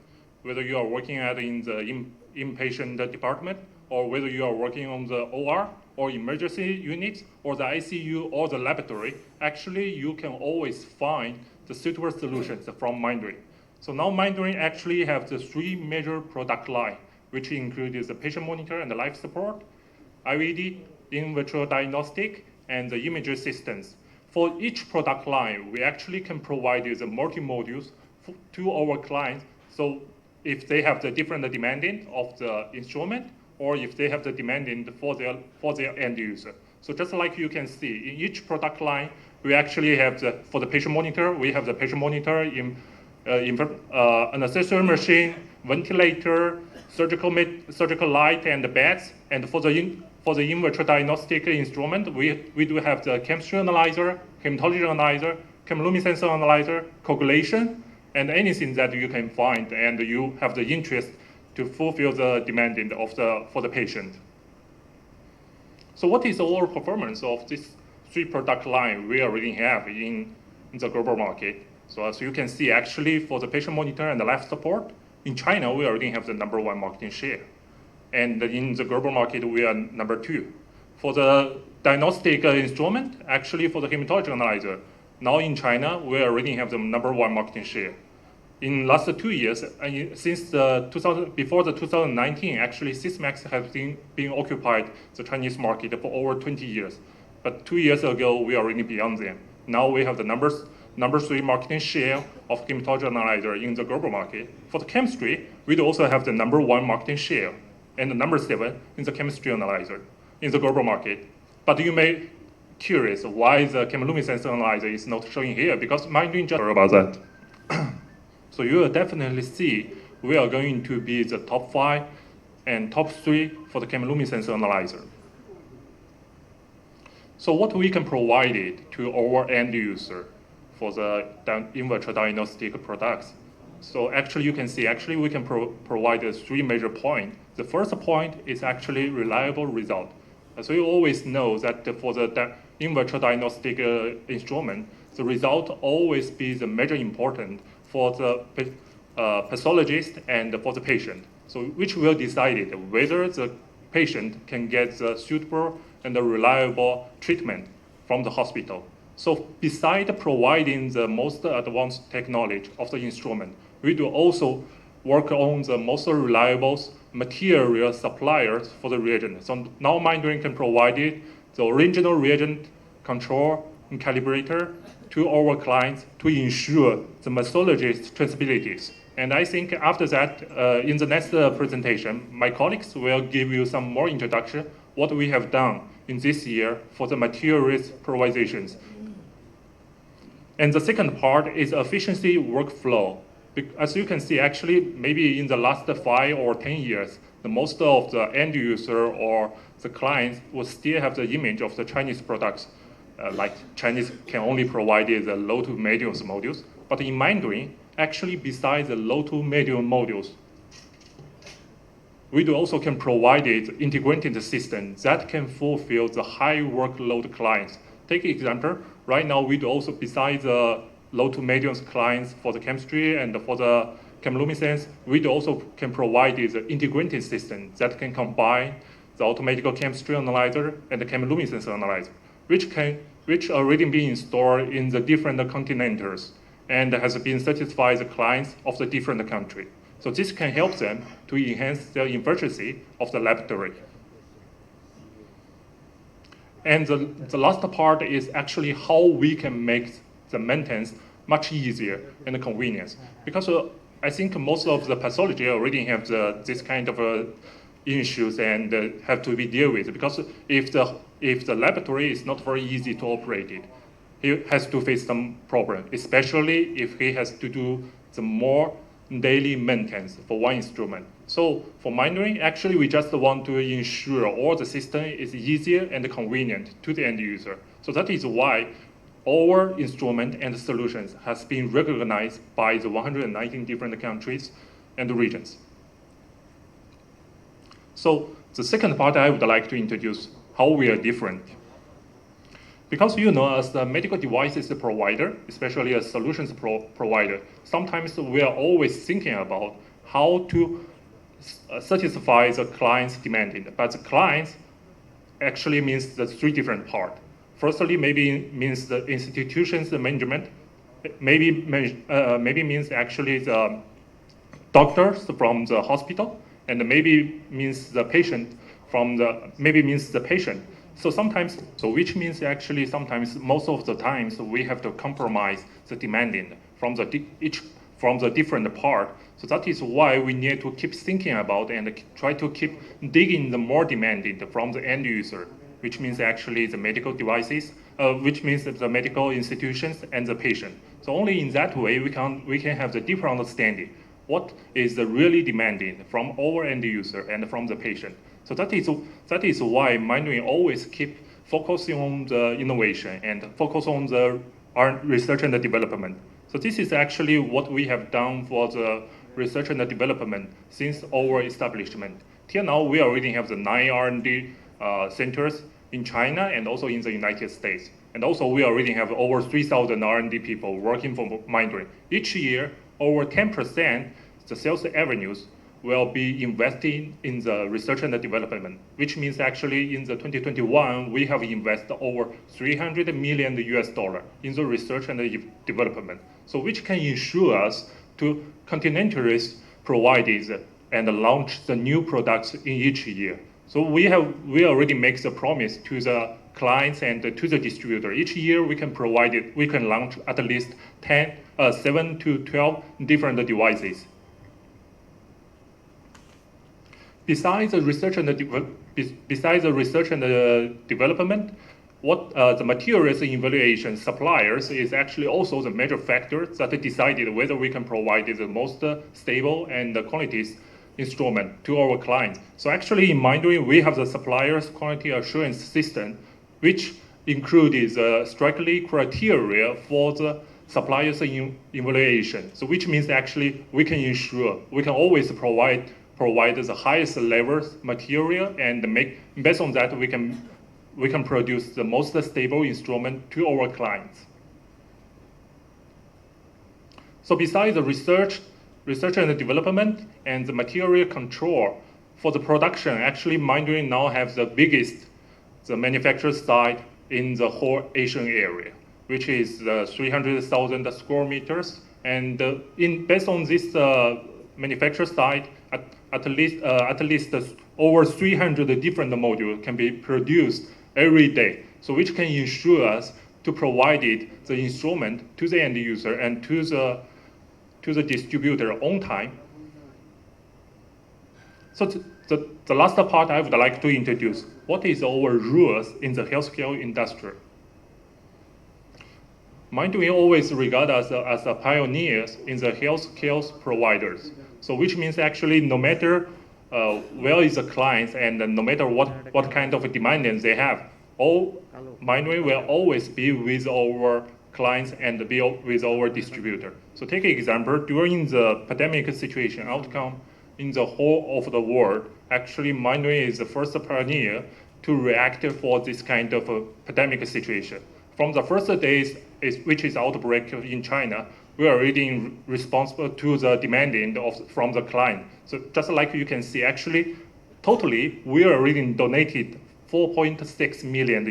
Speaker 6: the inpatient department, or whether you are working on the OR, or emergency units, or the ICU, or the laboratory, actually you can always find the suitable solutions from Mindring. So now Mindring actually have the 3 major product line, which include the patient monitor and the life support, IVD, in vitro diagnostic, and the imaging systems. For each product line, we actually can provide the multi-modules to our clients. So if they have the different demanding of the instrument, or if they have the demanding for their end user. So just like you can see, in each product line, we actually have for the patient monitor, we have the patient monitor in an accessory machine, ventilator, surgical light, and beds. And for the in vitro diagnostic instrument, we do have the chemistry analyzer, hematology analyzer, chemiluminescence analyzer, coagulation, and anything that you can find and you have the interest to fulfill the demanding for the patient. So what is the overall performance of this 3 product line we already have in the global market? So as you can see, actually for the patient monitor and the life support, in China, we already have the #1 market share. And in the global market, we are #2. For the diagnostic instrument, actually for the hematology analyzer, now in China, we already have the #1 market share. In last 2 years, since before the 2019, actually Sysmex has been occupied the Chinese market for over 20 years. But 2 years ago, we are already beyond them. Now we have the number 3 market share of hematology analyzer in the global market. For the chemistry, we do also have the #1 market share and the #7 in the chemistry analyzer in the global market. But you may curious why the chemiluminescence analyzer is not showing here, because Mindring just about that. So you will definitely see we are going to be the top 5 and top 3 for the chemiluminescence analyzer. So what we can provide it to our end user for the in vitro diagnostic products. So actually you can see, actually we can provide 3 major points. The first point is actually reliable result. So you always know that for the in vitro diagnostic instrument, the result always be the major important for the pathologist and for the patient. So which will decide whether the patient can get the suitable and the reliable treatment from the hospital. So besides providing the most advanced technology of the instrument, we do also work on the most reliable material suppliers for the reagent. So now Mindring can provide it, the original reagent control and calibrator to our clients to ensure the methodologist traceabilities. And I think after that, in the next presentation, my colleagues will give you some more introduction what we have done in this year for the materials provisions. And the second part is efficiency workflow. As you can see, actually, maybe in the last 5 or 10 years, the most of the end user or the clients will still have the image of the Chinese products. Like Chinese can only provide the low to medium modules. But in Mindring, actually besides the low to medium modules, we also can provide it integrated system that can fulfill the high workload clients. Take an example, right now we do also, besides the low to medium clients for the chemistry and for the chemiluminescence, we do also can provide the integrated system that can combine the automatic chemistry analyzer and the chemiluminescence analyzer, which already been installed in the different continents and has been satisfied the clients of the different country. So this can help them to enhance the efficiency of the laboratory. And the last part is actually how we can make the maintenance much easier and convenience. Because I think most of the pathology already have this kind of issues and have to be dealt with. Because if the laboratory is not very easy to operate it, he has to face some problem, especially if he has to do the more daily maintenance for one instrument. So for monitoring, actually we just want to ensure all the system is easier and convenient to the end user. So that is why our instrument and solutions has been recognized by the 119 different countries and regions. So the second part I would like to introduce how we are different. Because as the medical devices provider, especially a solutions provider, sometimes we are always thinking about how to satisfy the client's demand. But the clients actually means the three different parts. Firstly, maybe means the institution's management. Maybe means actually the doctors from the hospital, and maybe means the patient means the patient. So which means actually sometimes, most of the times, we have to compromise the demanding from the different part. So that is why we need to keep thinking about and try to keep digging the more demanding from the end user, which means actually the medical devices, which means the medical institutions and the patient. So only in that way we can have the deeper understanding what is the really demanding from our end user and from the patient. So that is why Mindway always keep focusing on the innovation and focus on our research and the development. So this is actually what we have done for the research and the development since our establishment. Till now, we already have the 9 R&D centers in China and also in the United States. And also we already have over 3,000 R&D people working for Mindway. Each year, over 10% the sales revenues will be investing in the research and the development, which means actually in the 2021, we have invested over $300 million in the research and the development. So which can ensure us to continually provide and launch the new products in each year. So we already make the promise to the clients and to the distributor. Each year we can launch at least 7 to 12 different devices. Besides the research and the development, what the materials evaluation suppliers is actually also the major factor that decided whether we can provide the most stable and the quality instrument to our clients. So actually in Mindway, we have the suppliers quality assurance system, which includes strictly criteria for the suppliers evaluation. So which means actually we can always provide the highest level material, and based on that we can produce the most stable instrument to our clients. So besides the research and the development and the material control for the production, actually Mindway now have the biggest manufacturer site in the whole Asian area, which is 300,000 square meters. And based on this manufacturer site, at least over 300 different modules can be produced every day. So which can ensure us to provide the instrument to the end user and to the distributor on time. So the last part I would like to introduce, what is our rules in the healthcare industry? Mindway always regard us as a pioneers in the healthcare providers. So which means actually no matter where is the client and no matter what kind of demands they have, Mindway will always be with our clients and be with our distributor. So take an example, during the pandemic situation outcome in the whole of the world, actually Mindway is the first pioneer to react for this kind of a pandemic situation. From the first days, which is outbreak in China, we are already responsible to the demanding from the client. So just like you can see, actually, totally, we already donated $4.6 million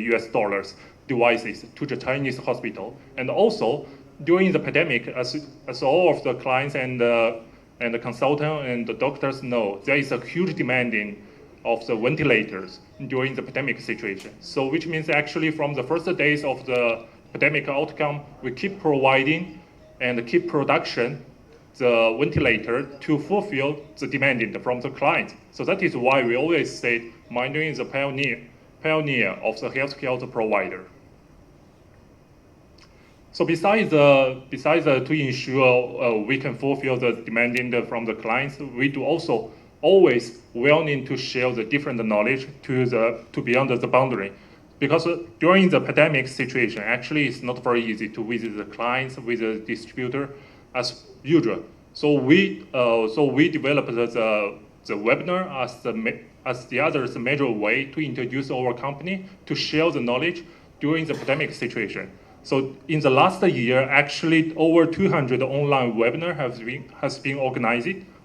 Speaker 6: devices to the Chinese hospital. And also, during the pandemic, as all of the clients and the consultant and the doctors know, there is a huge demanding of the ventilators during the pandemic situation. So which means actually from the first days of the pandemic outcome, we keep providing and keep production the ventilator to fulfill the demanding from the client. So that is why we always say Mindway is a pioneer of the healthcare provider. So besides to ensure we can fulfill the demanding from the clients, we do also always willing to share the different knowledge to beyond the boundary. Because during the pandemic situation, actually it's not very easy to visit the clients with the distributor as usual. So we developed the webinar as the other major way to introduce our company to share the knowledge during the pandemic situation. So in the last year, actually over 200 online webinar has been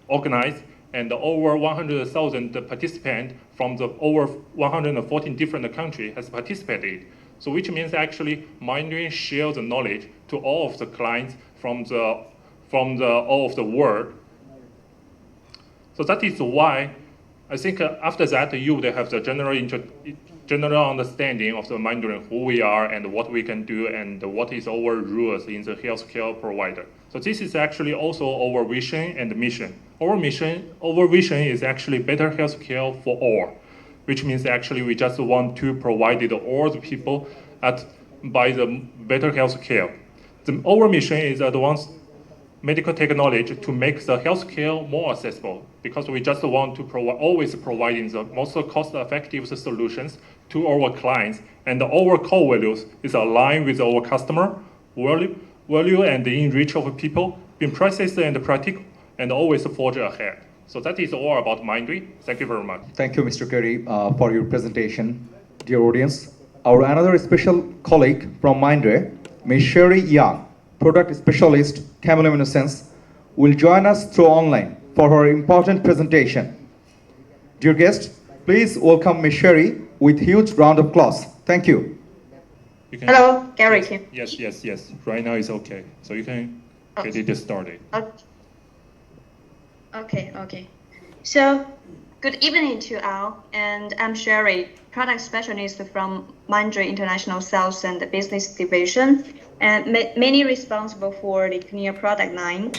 Speaker 6: organized, and over 100,000 participants from the over 114 different countries has participated. So which means actually Mandarin shares the knowledge to all of the clients from all of the world. So that is why I think after that you would have the general understanding of the Mandarin, who we are and what we can do and what is our rules in the healthcare provider. So this is actually also our vision and mission. Our vision is actually better healthcare for all, which means actually we just want to provide it all the people by the better healthcare. Our mission is advanced medical technology to make the healthcare more accessible, because we just want to always providing the most cost-effective solutions to our clients, and our core values is aligned with our customer value and the enrich of people, being precise and practical, and always forge ahead. So that is all about Mindry. Thank you very much.
Speaker 1: Thank you, Mr. Kerry, for your presentation. Dear audience, our another special colleague from Mindray, Ms. Sherry Young, product specialist, chemiluminescence, will join us through online for her important presentation. Dear guests, please welcome Ms. Sherry with huge round of applause. Thank you.
Speaker 7: Hello, Gary.
Speaker 6: Yes. Right now it's okay. So you can get it started.
Speaker 7: Okay. So, good evening to all, and I'm Sherry, product specialist from Mindray International Sales and Business Division, and mainly responsible for the Clear product line.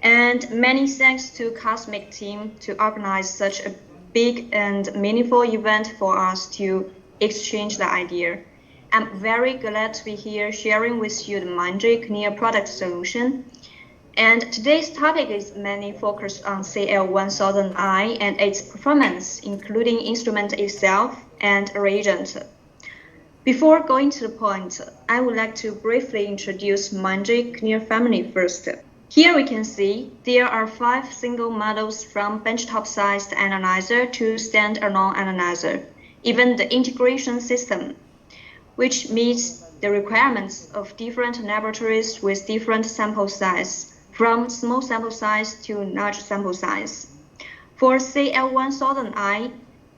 Speaker 7: And many thanks to Cosmic team to organize such a big and meaningful event for us to exchange the idea. I'm very glad to be here sharing with you the Mindray Clear product solution. And today's topic is mainly focused on CL1000i and its performance, including instrument itself and reagent. Before going to the point, I would like to briefly introduce Mindray Clear family first. Here we can see there are 5 single models from benchtop-sized analyzer to stand-alone analyzer, even the integration system, which meets the requirements of different laboratories with different sample size, from small sample size to large sample size. For CL1000i,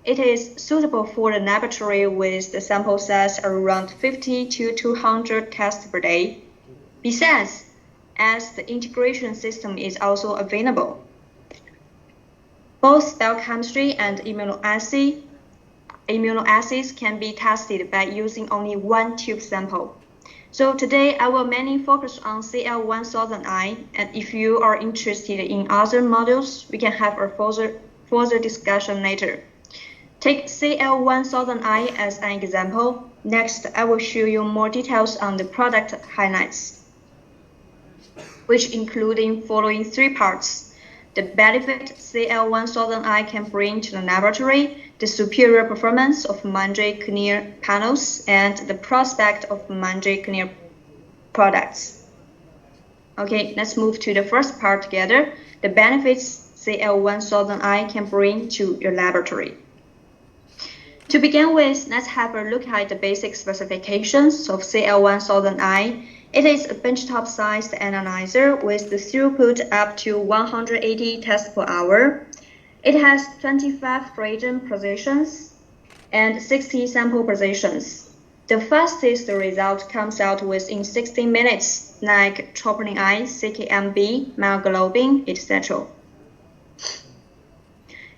Speaker 7: it is suitable for the laboratory with the sample size around 50 to 200 tests per day. Besides, as the integration system is also available, both biochemistry and immunoassays can be tested by using only one tube sample. So today I will mainly focus on CL1000i, and if you are interested in other models, we can have a further discussion later. Take CL1000i as an example. Next, I will show you more details on the product highlights, which including following 3 parts: the benefit CL1000i can bring to the laboratory, the superior performance of Mindray Clear panels, and the prospect of Mindray Clear products. Okay, let's move to the first part together, the benefits CL1000i can bring to your laboratory. To begin with, let's have a look at the basic specifications of CL1000i. It is a benchtop-sized analyzer with the throughput up to 180 tests per hour. It has 25 reagent positions and 60 sample positions. The fastest result comes out within 60 minutes, like troponin I, CKMB, myoglobin, etc.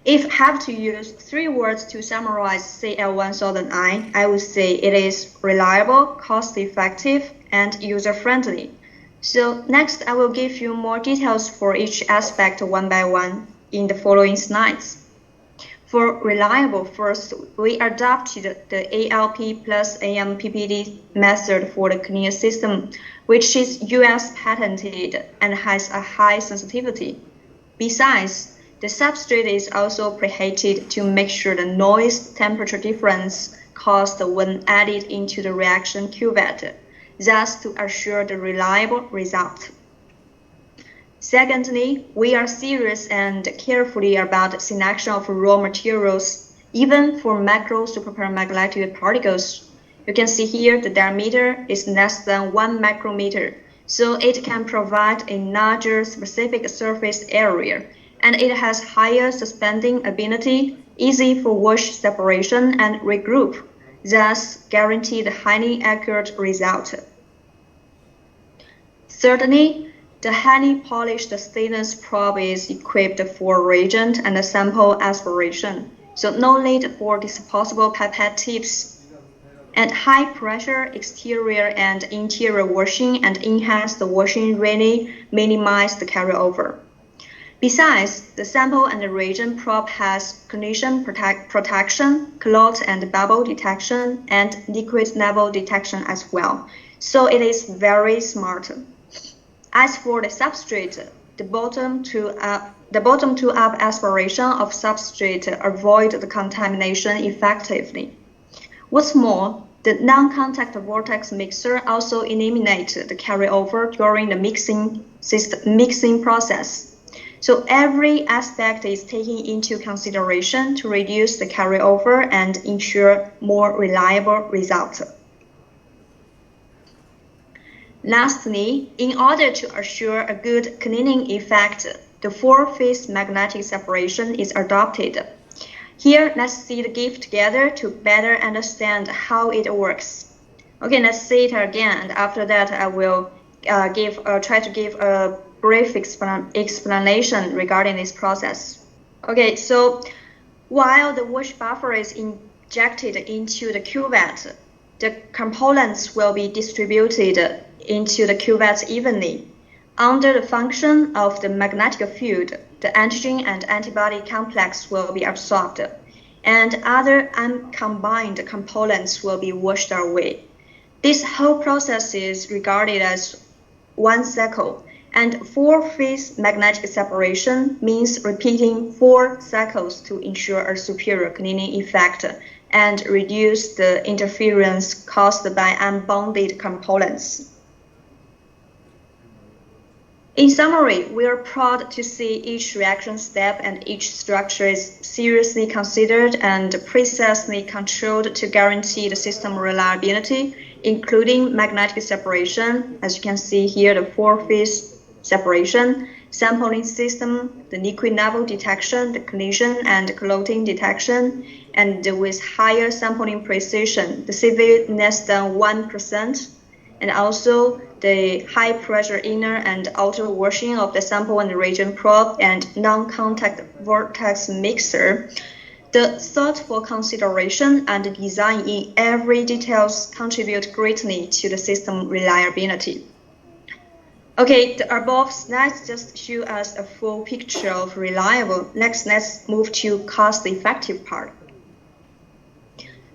Speaker 7: If I have to use 3 words to summarize CL1000i, I would say it is reliable, cost-effective, and user-friendly. So next, I will give you more details for each aspect one by one in the following slides. For reliable, first, we adopted the ALP plus AMPPD method for the cleaning system, which is US patented and has a high sensitivity. Besides, the substrate is also preheated to make sure the noise temperature difference caused when added into the reaction cuvette, thus to assure the reliable result. Secondly, we are serious and carefully about the selection of raw materials, even for macro superparamagnetic particles. You can see here the diameter is less than 1 micrometer, so it can provide a larger specific surface area, and it has higher suspending ability, easy for wash separation and regroup, thus guaranteed highly accurate result. Thirdly, the highly polished stainless probe is equipped for reagent and sample aspiration, so no need for disposable pipette tips. And high pressure exterior and interior washing and enhanced washing really minimize the carryover. Besides, the sample and the reagent probe has collision protection, clot and bubble detection, and liquid level detection as well, so it is very smart. As for the substrate, the bottom to up aspiration of substrate avoid the contamination effectively. What's more, the non-contact vortex mixer also eliminates the carryover during the mixing process. So every aspect is taken into consideration to reduce the carryover and ensure more reliable results. Lastly, in order to assure a good cleaning effect, the 4-phase magnetic separation is adopted. Here, let's see the GIF together to better understand how it works. Okay, let's see it again, and after that, I will try to give a brief explanation regarding this process. Okay, so while the wash buffer is injected into the cuvette, the components will be distributed into the cuvette evenly. Under the function of the magnetic field, the antigen and antibody complex will be absorbed, and other uncombined components will be washed away. This whole process is regarded as one cycle, and 4-phase magnetic separation means repeating 4 cycles to ensure a superior cleaning effect and reduce the interference caused by unbonded components. In summary, we are proud to see each reaction step and each structure is seriously considered and precisely controlled to guarantee the system reliability, including magnetic separation, as you can see here, the 4-phase separation, sampling system, the liquid level detection, the collision and clotting detection, and with higher sampling precision, the CV less than 1%, and also the high pressure inner and outer washing of the sample and reagent probe and non-contact vortex mixer. The thoughtful consideration and design in every details contribute greatly to the system reliability. Okay, the above slides just show us a full picture of reliable. Next, let's move to cost-effective part.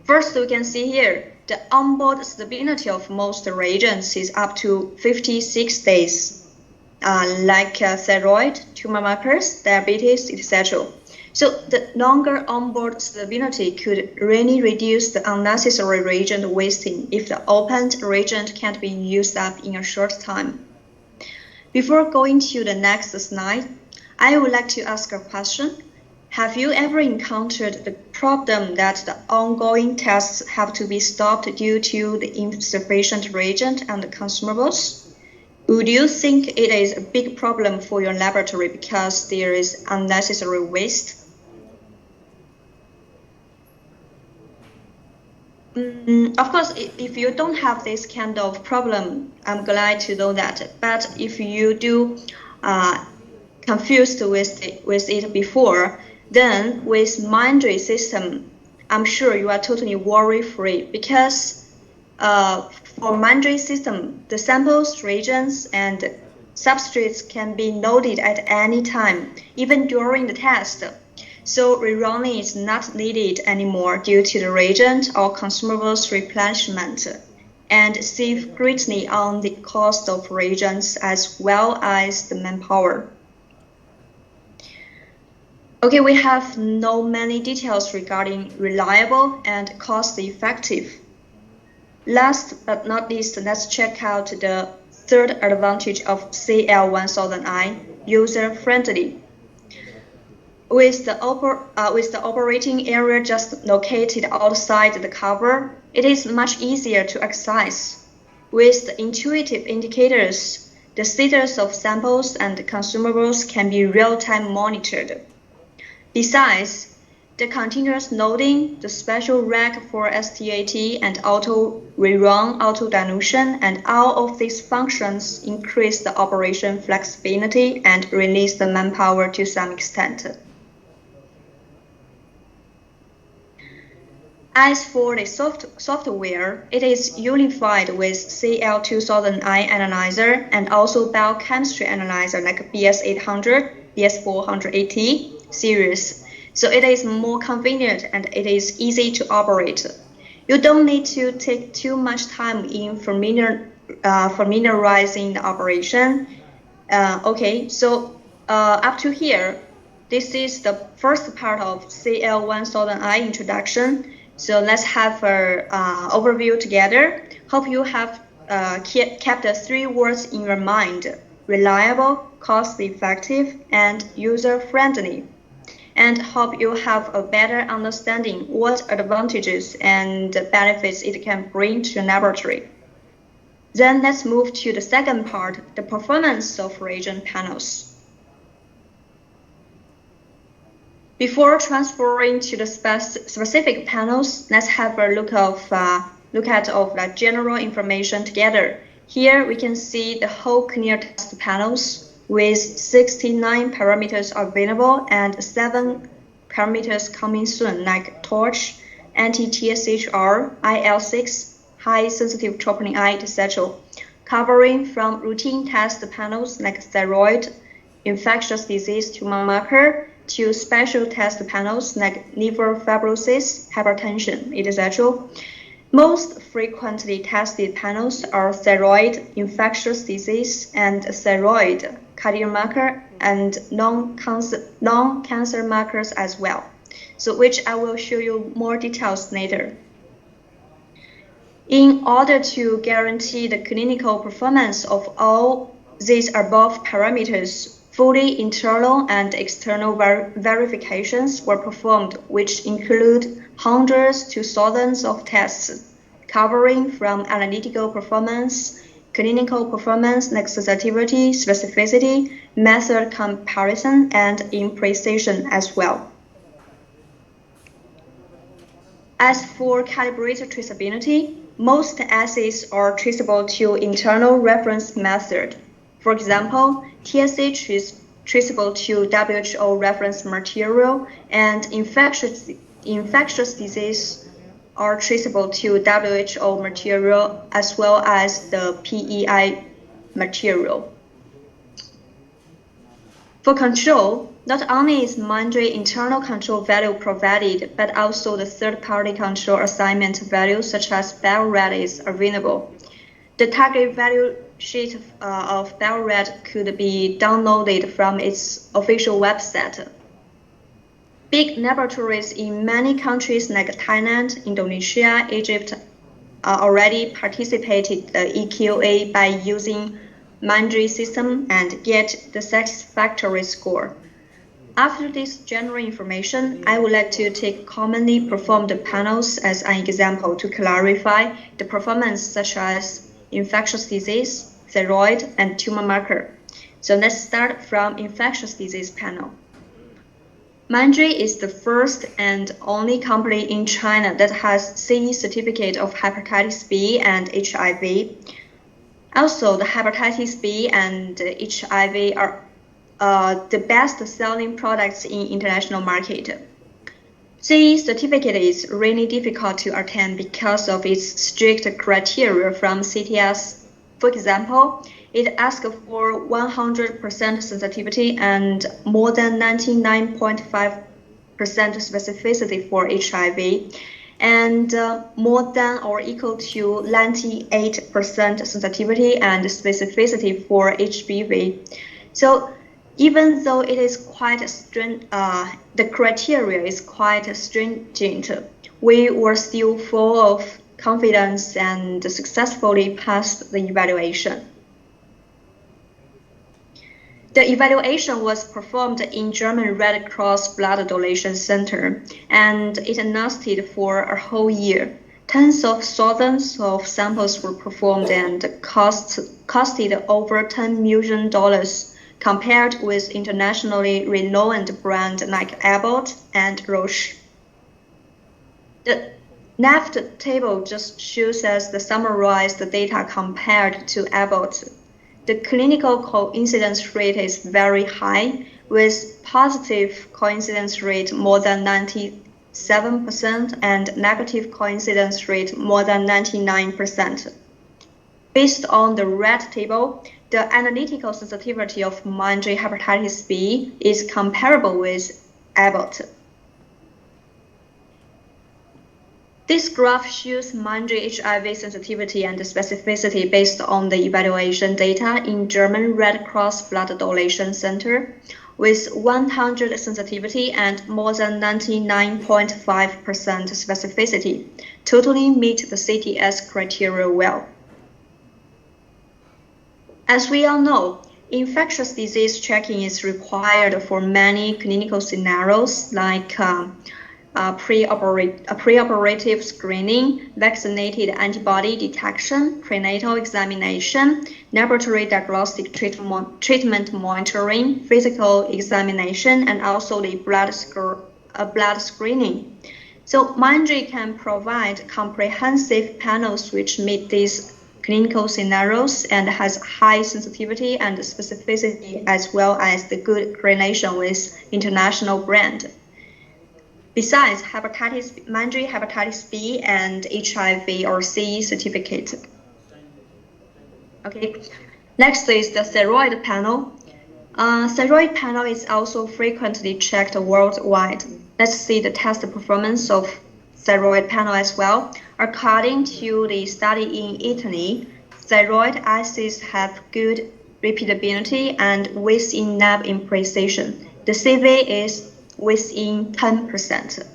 Speaker 7: First, we can see here, the onboard stability of most reagents is up to 56 days, like thyroid, tumor markers, diabetes, etc. So the longer onboard stability could really reduce the unnecessary reagent wasting if the opened reagent can't be used up in a short time. Before going to the next slide, I would like to ask a question. Have you ever encountered the problem that the ongoing tests have to be stopped due to the insufficient reagent and consumables? Would you think it is a big problem for your laboratory because there is unnecessary waste? Of course, if you don't have this kind of problem, I'm glad to know that. But if you do confused with it before, then with Mindray system, I'm sure you are totally worry-free because for Mindray system, the samples, reagents, and substrates can be loaded at any time, even during the test. so rerunning is not needed anymore due to the reagent or consumables replenishment, and save greatly on the cost of reagents as well as the manpower. Okay, we have no many details regarding reliable and cost-effective. Last but not least, let's check out the third advantage of CL1000i, user-friendly. With the operating area just located outside the cover, it is much easier to access. With the intuitive indicators, the status of samples and consumables can be real-time monitored. Besides, the continuous loading, the special rack for STAT and auto rerun, auto dilution, and all of these functions increase the operation flexibility and release the manpower to some extent. As for the software, it is unified with CL2000i analyzer and also biochemistry analyzer like BS800, BS480 series. So it is more convenient and it is easy to operate. You don't need to take too much time in familiarizing the operation. Okay, so up to here, this is the first part of CL1000i introduction. So let's have an overview together. Hope you have kept the three words in your mind: reliable, cost-effective, and user-friendly. And hope you have a better understanding what advantages and benefits it can bring to the laboratory. Then let's move to the second part, the performance of reagent panels. Before transferring to the specific panels, let's have a look at the general information together. Here we can see the whole clear test panels with 69 parameters available and 7 parameters coming soon, like torch, anti-TSHR, IL-6, high sensitive troponin I, etc., covering from routine test panels like thyroid, infectious disease tumor marker, to special test panels like liver fibrosis, hypertension, etc. Most frequently tested panels are thyroid, infectious disease, and thyroid, cardiac marker, and non-cancer markers as well, so which I will show you more details later. In order to guarantee the clinical performance of all these above parameters, fully internal and external verifications were performed, which include hundreds to thousands of tests, covering from analytical performance, clinical performance like sensitivity, specificity, method comparison, and imprecision as well. As for calibrated traceability, most assays are traceable to internal reference method. For example, TSH is traceable to WHO reference material, and infectious disease are traceable to WHO material as well as the PEI material. For control, not only is Mindray internal control value provided, but also the third-party control assignment value such as BioRed is available. The target value sheet of BioRed could be downloaded from its official website. Big laboratories in many countries like Thailand, Indonesia, Egypt already participated the EQA by using Mindray system and get the satisfactory score. After this general information, I would like to take commonly performed panels as an example to clarify the performance such as infectious disease, thyroid, and tumor marker. So let's start from infectious disease panel. Mindray is the first and only company in China that has CE certificate of hepatitis B and HIV. Also, the hepatitis B and HIV are the best-selling products in international market. CE certificate is really difficult to attain because of its strict criteria from CTS. For example, it asks for 100% sensitivity and more than 99.5% specificity for HIV, and more than or equal to 98% sensitivity and specificity for HPV. So even though it is quite the criteria is quite stringent, we were still full of confidence and successfully passed the evaluation. The evaluation was performed in German Red Cross Blood Donation Center, and it lasted for a whole year. Tens of thousands of samples were performed and costed over $10 million compared with internationally renowned brands like Abbott and Roche. The left table just shows us the summarized data compared to Abbott. The clinical coincidence rate is very high, with positive coincidence rate more than 97% and negative coincidence rate more than 99%. Based on the red table, the analytical sensitivity of Mindray hepatitis B is comparable with Abbott. This graph shows Mindray HIV sensitivity and specificity based on the evaluation data in German Red Cross Blood Donation Center, with 100 sensitivity and more than 99.5% specificity, totally meet the CTS criteria well. As we all know, infectious disease checking is required for many clinical scenarios like preoperative screening, vaccinated antibody detection, prenatal examination, laboratory diagnostic treatment monitoring, physical examination, and also the blood screening. So Mindray can provide comprehensive panels which meet these clinical scenarios and has high sensitivity and specificity as well as the good correlation with international brand. Besides Mindray hepatitis B and HIV or C certificate. Okay, next is the thyroid panel. Thyroid panel is also frequently checked worldwide. Let's see the test performance of thyroid panel as well. According to the study in Italy, thyroid assays have good repeatability and within lab precision. The CV is within 10%.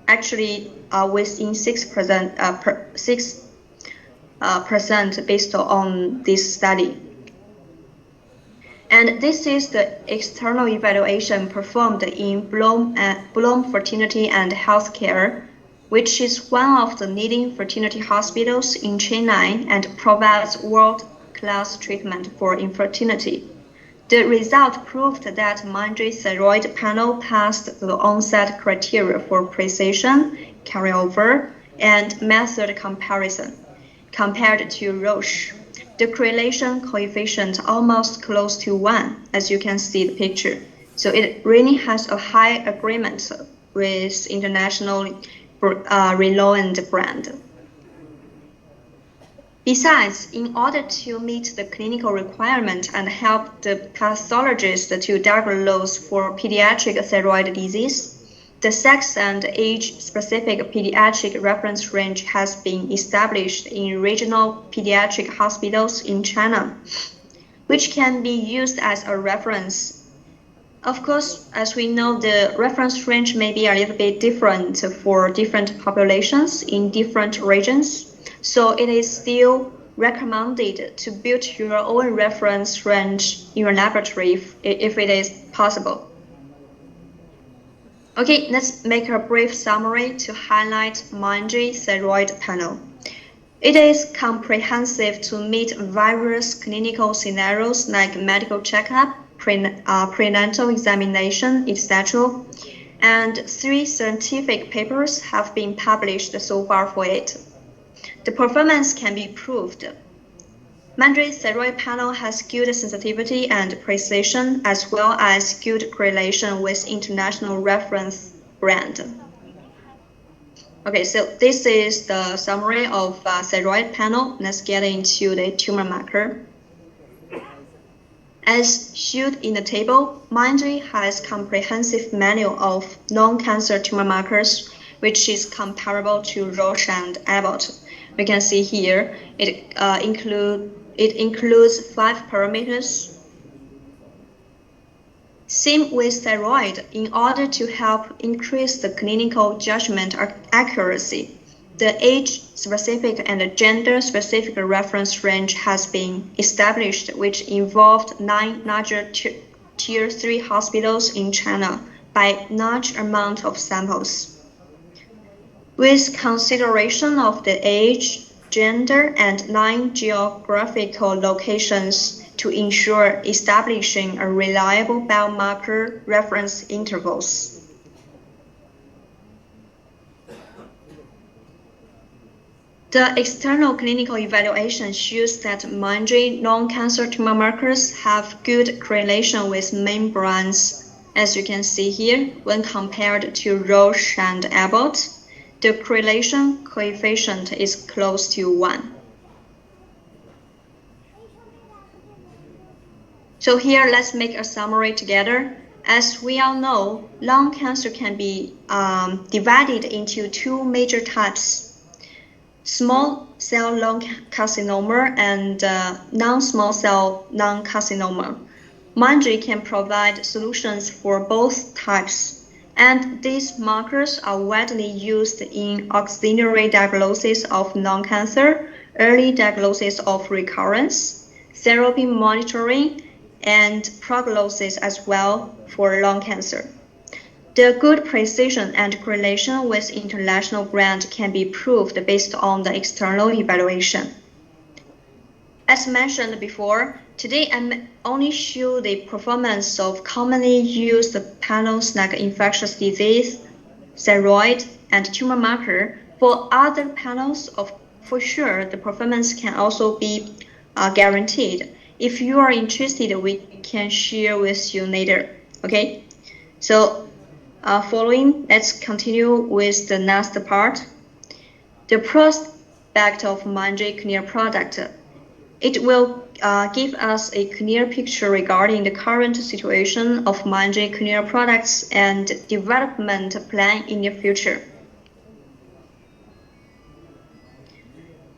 Speaker 7: Actually, within 6% based on this study. And this is the external evaluation performed in Bloom Fertility and Healthcare, which is one of the leading fertility hospitals in Chennai and provides world-class treatment for infertility. The result proved that Mindray thyroid panel passed the onset criteria for precision, carryover, and method comparison. Compared to Roche, the correlation coefficient almost close to 1, as you can see the picture. So it really has a high agreement with international renowned brand. Besides, in order to meet the clinical requirement and help the pathologist to diagnose for pediatric thyroid disease, the sex and age-specific pediatric reference range has been established in regional pediatric hospitals in China, which can be used as a reference. Of course, as we know, the reference range may be a little bit different for different populations in different regions. So it is still recommended to build your own reference range in your laboratory if it is possible. Okay, let's make a brief summary to highlight Mindray thyroid panel. It is comprehensive to meet various clinical scenarios like medical checkup, prenatal examination, etc. And 3 scientific papers have been published so far for it. The performance can be proved. Mindray thyroid panel has good sensitivity and precision as well as good correlation with international reference brand. Okay, so this is the summary of thyroid panel. Let's get into the tumor marker. As shown in the table, Mindray has comprehensive manual of non-cancer tumor markers, which is comparable to Roche and Abbott. We can see here it includes 5 parameters. Same with thyroid. In order to help increase the clinical judgment accuracy, the age-specific and gender-specific reference range has been established, which involved 9 larger Tier 3 hospitals in China by large amount of samples. With consideration of the age, gender, and 9 geographical locations to ensure establishing a reliable biomarker reference intervals. The external clinical evaluation shows that Mindray non-cancer tumor markers have good correlation with membranes. As you can see here, when compared to Roche and Abbott, the correlation coefficient is close to 1. So here, let's make a summary together. As we all know, lung cancer can be divided into 2 major types: small cell lung carcinoma and non-small cell lung carcinoma. Mindray can provide solutions for both types, and these markers are widely used in auxiliary diagnosis of lung cancer, early diagnosis of recurrence, therapy monitoring, and prognosis as well for lung cancer. The good precision and correlation with international brand can be proved based on the external evaluation. As mentioned before, today I only show the performance of commonly used panels like infectious disease, thyroid, and tumor marker. For other panels, for sure, the performance can also be guaranteed. If you are interested, we can share with you later. Okay, so following, let's continue with the next part. The prospect of Mindray Clear product. It will give us a clear picture regarding the current situation of Mindray Clear products and development plan in the future.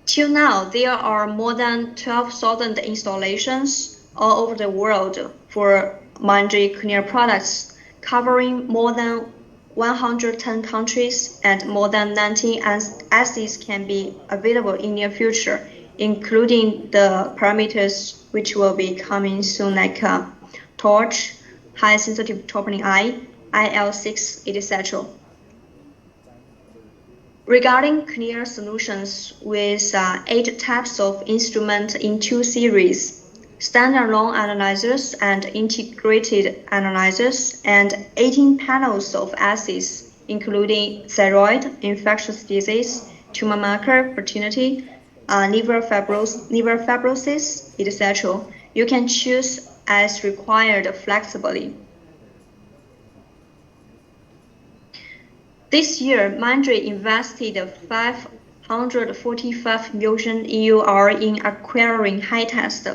Speaker 7: Till now, there are more than 12,000 installations all over the world for Mindray Clear products, covering more than 110 countries, and more than 19 assays can be available in the near future, including the parameters which will be coming soon, like torch, high sensitive troponin I, IL-6, etc. Regarding clear solutions with 8 types of instruments in 2 series, standalone analyzers and integrated analyzers, and 18 panels of assays, including thyroid, infectious disease, tumor marker, fertility, liver fibrosis, etc. You can choose as required flexibly. This year, Mindray invested 545 million EUR in acquiring High-Test.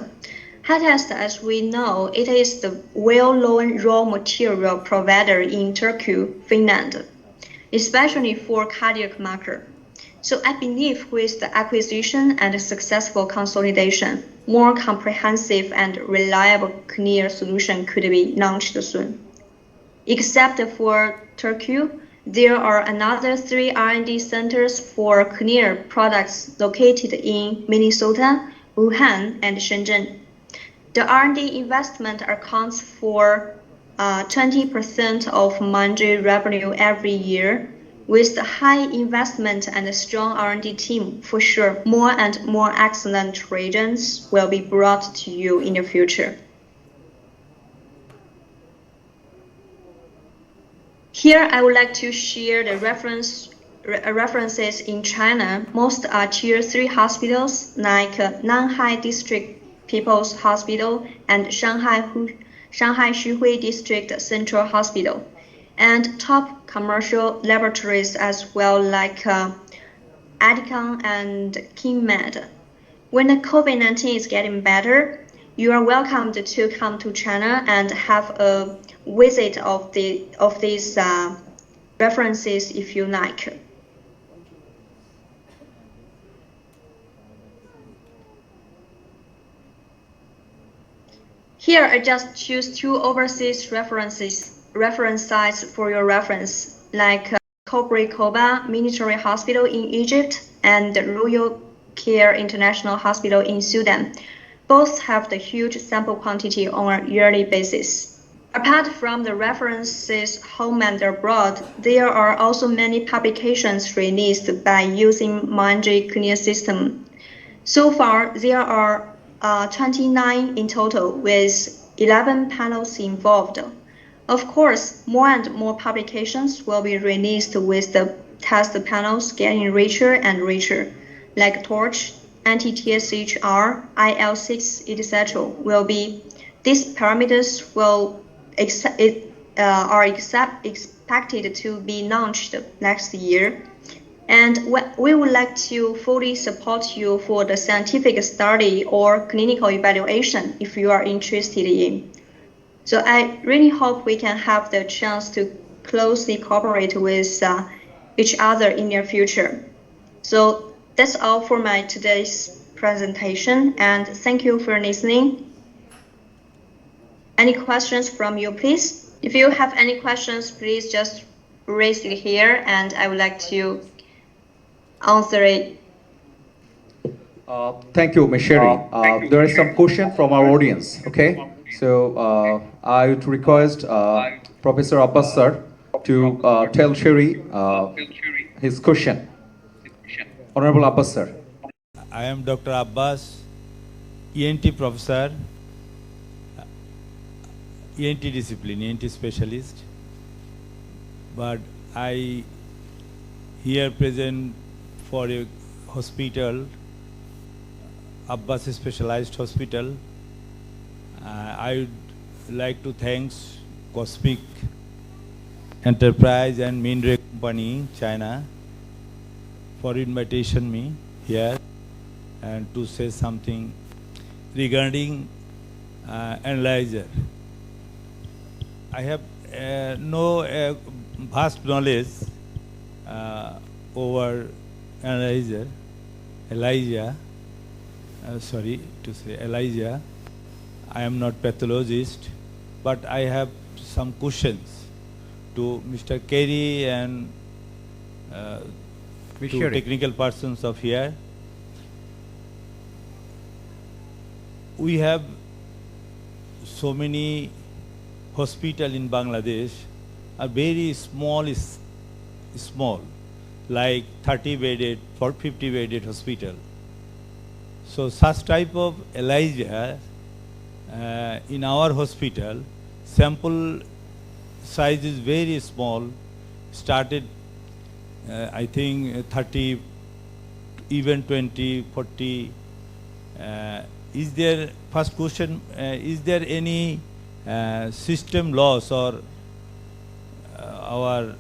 Speaker 7: High-Test, as we know, it is the well-known raw material provider in Turkey, Finland, especially for cardiac marker. So I believe with the acquisition and successful consolidation, more comprehensive and reliable clear solution could be launched soon. Except for Turkey, there are another 3 R&D centers for clear products located in Minnesota, Wuhan, and Shenzhen. The R&D investment accounts for 20% of Mindray revenue every year. With the high investment and a strong R&D team, for sure, more and more excellent reagents will be brought to you in the future. Here, I would like to share the references in China. Most are Tier 3 hospitals like Nanhai District People's Hospital and Shanghai Xuhui District Central Hospital, and top commercial laboratories as well, like Adicon and KingMed. When the COVID-19 is getting better, you are welcome to come to China and have a visit of these references if you like. Here, I just choose two overseas reference sites for your reference, like Kobri Koba Military Hospital in Egypt and the Royal Care International Hospital in Sudan. Both have the huge sample quantity on a yearly basis. Apart from the references home and abroad, there are also many publications released by using Mindray Clear System. So far, there are 29 in total, with 11 panels involved. Of course, more and more publications will be released with the test panels getting richer and richer, like Torch, anti-TSHR, IL6, etc. These parameters are expected to be launched next year. And we would like to fully support you for the scientific study or clinical evaluation if you are interested in. So I really hope we can have the chance to closely cooperate with each other in near future. So that's all for my today's presentation, and thank you for listening. Any questions from you, please? If you have any questions, please just raise it here, and I would like to answer it.
Speaker 1: Thank you, Ms. Sherry. There is some question from our audience. Okay, so I would request Professor Abbas sir to tell Sherry his question. Honorable Abbas sir.
Speaker 8: I am Dr. Abbas, ENT professor, ENT discipline, ENT specialist. But I here present for a hospital, Abbas Specialized Hospital. I would like to thank Cosmic Enterprise and Mindray Company, China, for invitation me here and to say something regarding analyzer. I have no vast knowledge over analyzer, Elijah. I am not pathologist, but I have some questions to Mr. Kerry and to technical persons of here. We have so many hospitals in Bangladesh are very small, like 30 bedded, 50 bedded hospital. So such type of ELISA in our hospital, sample size is very small, started I think 30, even 20, 40. Is there, first question, is there any system loss or our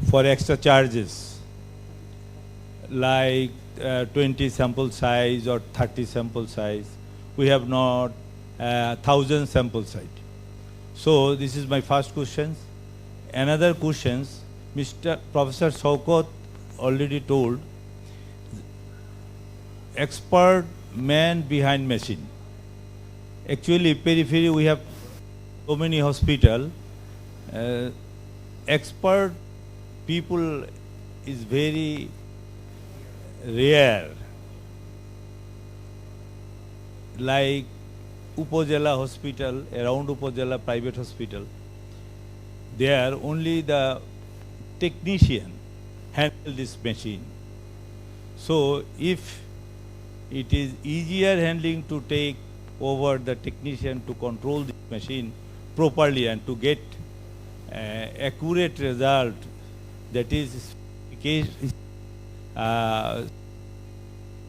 Speaker 8: for extra charges like 20 sample size or 30 sample size? We have not 1,000 sample size. So this is my first question. Another question, Mr. Professor Saukot already told, expert man behind machine. Actually, periphery we have so many hospital. Expert people is very rare. Like Upazila hospital, around Upazila private hospital, there only the technician handle this machine. So if it is easier handling to take over the technician to control this machine properly and to get accurate result, that is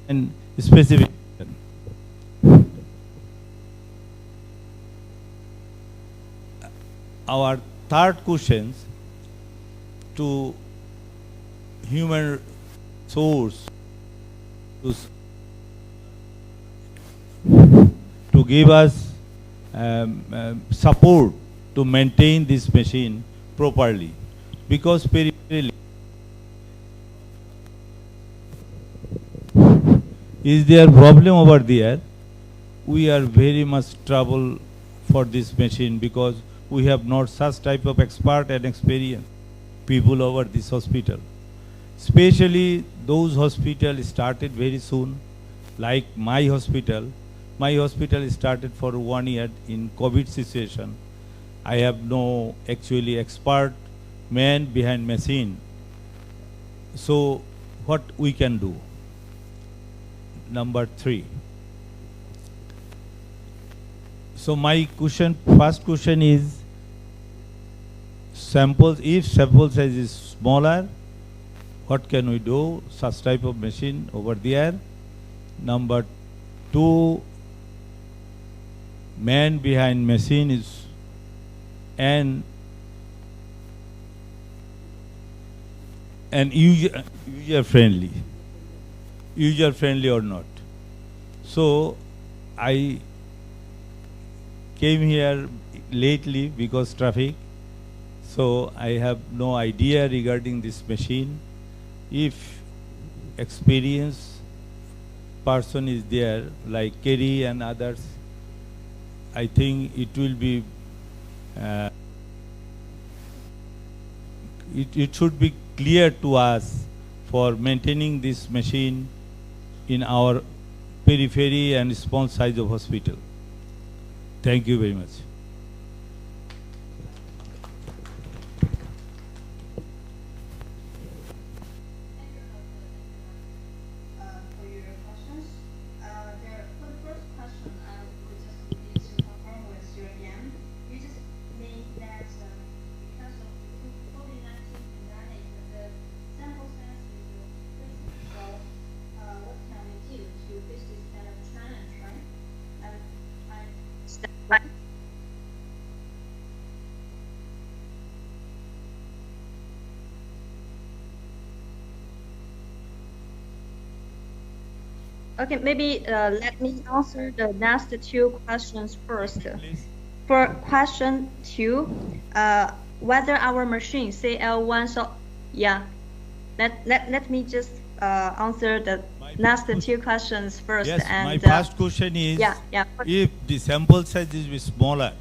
Speaker 8: and specific. Our third question to human source, to to give us support to maintain this machine properly, because peripherally is there problem over there. We are very much trouble for this machine because we have not such type of expert and experienced people over this hospital. Especially those hospitals started very soon, like my hospital. My hospital started for 1 year in COVID situation. I have no actually expert man behind machine. So what we can do? Number 3. So my first question is, samples, if sample size is smaller, what can we do? Such type of machine over there. Number 2, man behind machine is and user friendly or not. So I came here lately because traffic, so I have no idea regarding this machine. If experienced person is there like Kerry and others, I think it will be it should be clear to us for maintaining this machine in our periphery and small size of hospital. Thank you very much.
Speaker 7: For your questions. For the first question, we just need to confirm with your name. You just mean that because of the COVID-19 pandemic, the sample size is increasing. So, what can we do to face this kind of challenge, right? Right. Okay, maybe let me answer the last 2 questions first.
Speaker 8: Please.
Speaker 7: For question 2, whether our machine CL1, so yeah, let me just answer the last 2 questions first.
Speaker 8: Yes,
Speaker 7: and
Speaker 8: my first question is,
Speaker 7: yeah.
Speaker 8: if the sample size is smaller,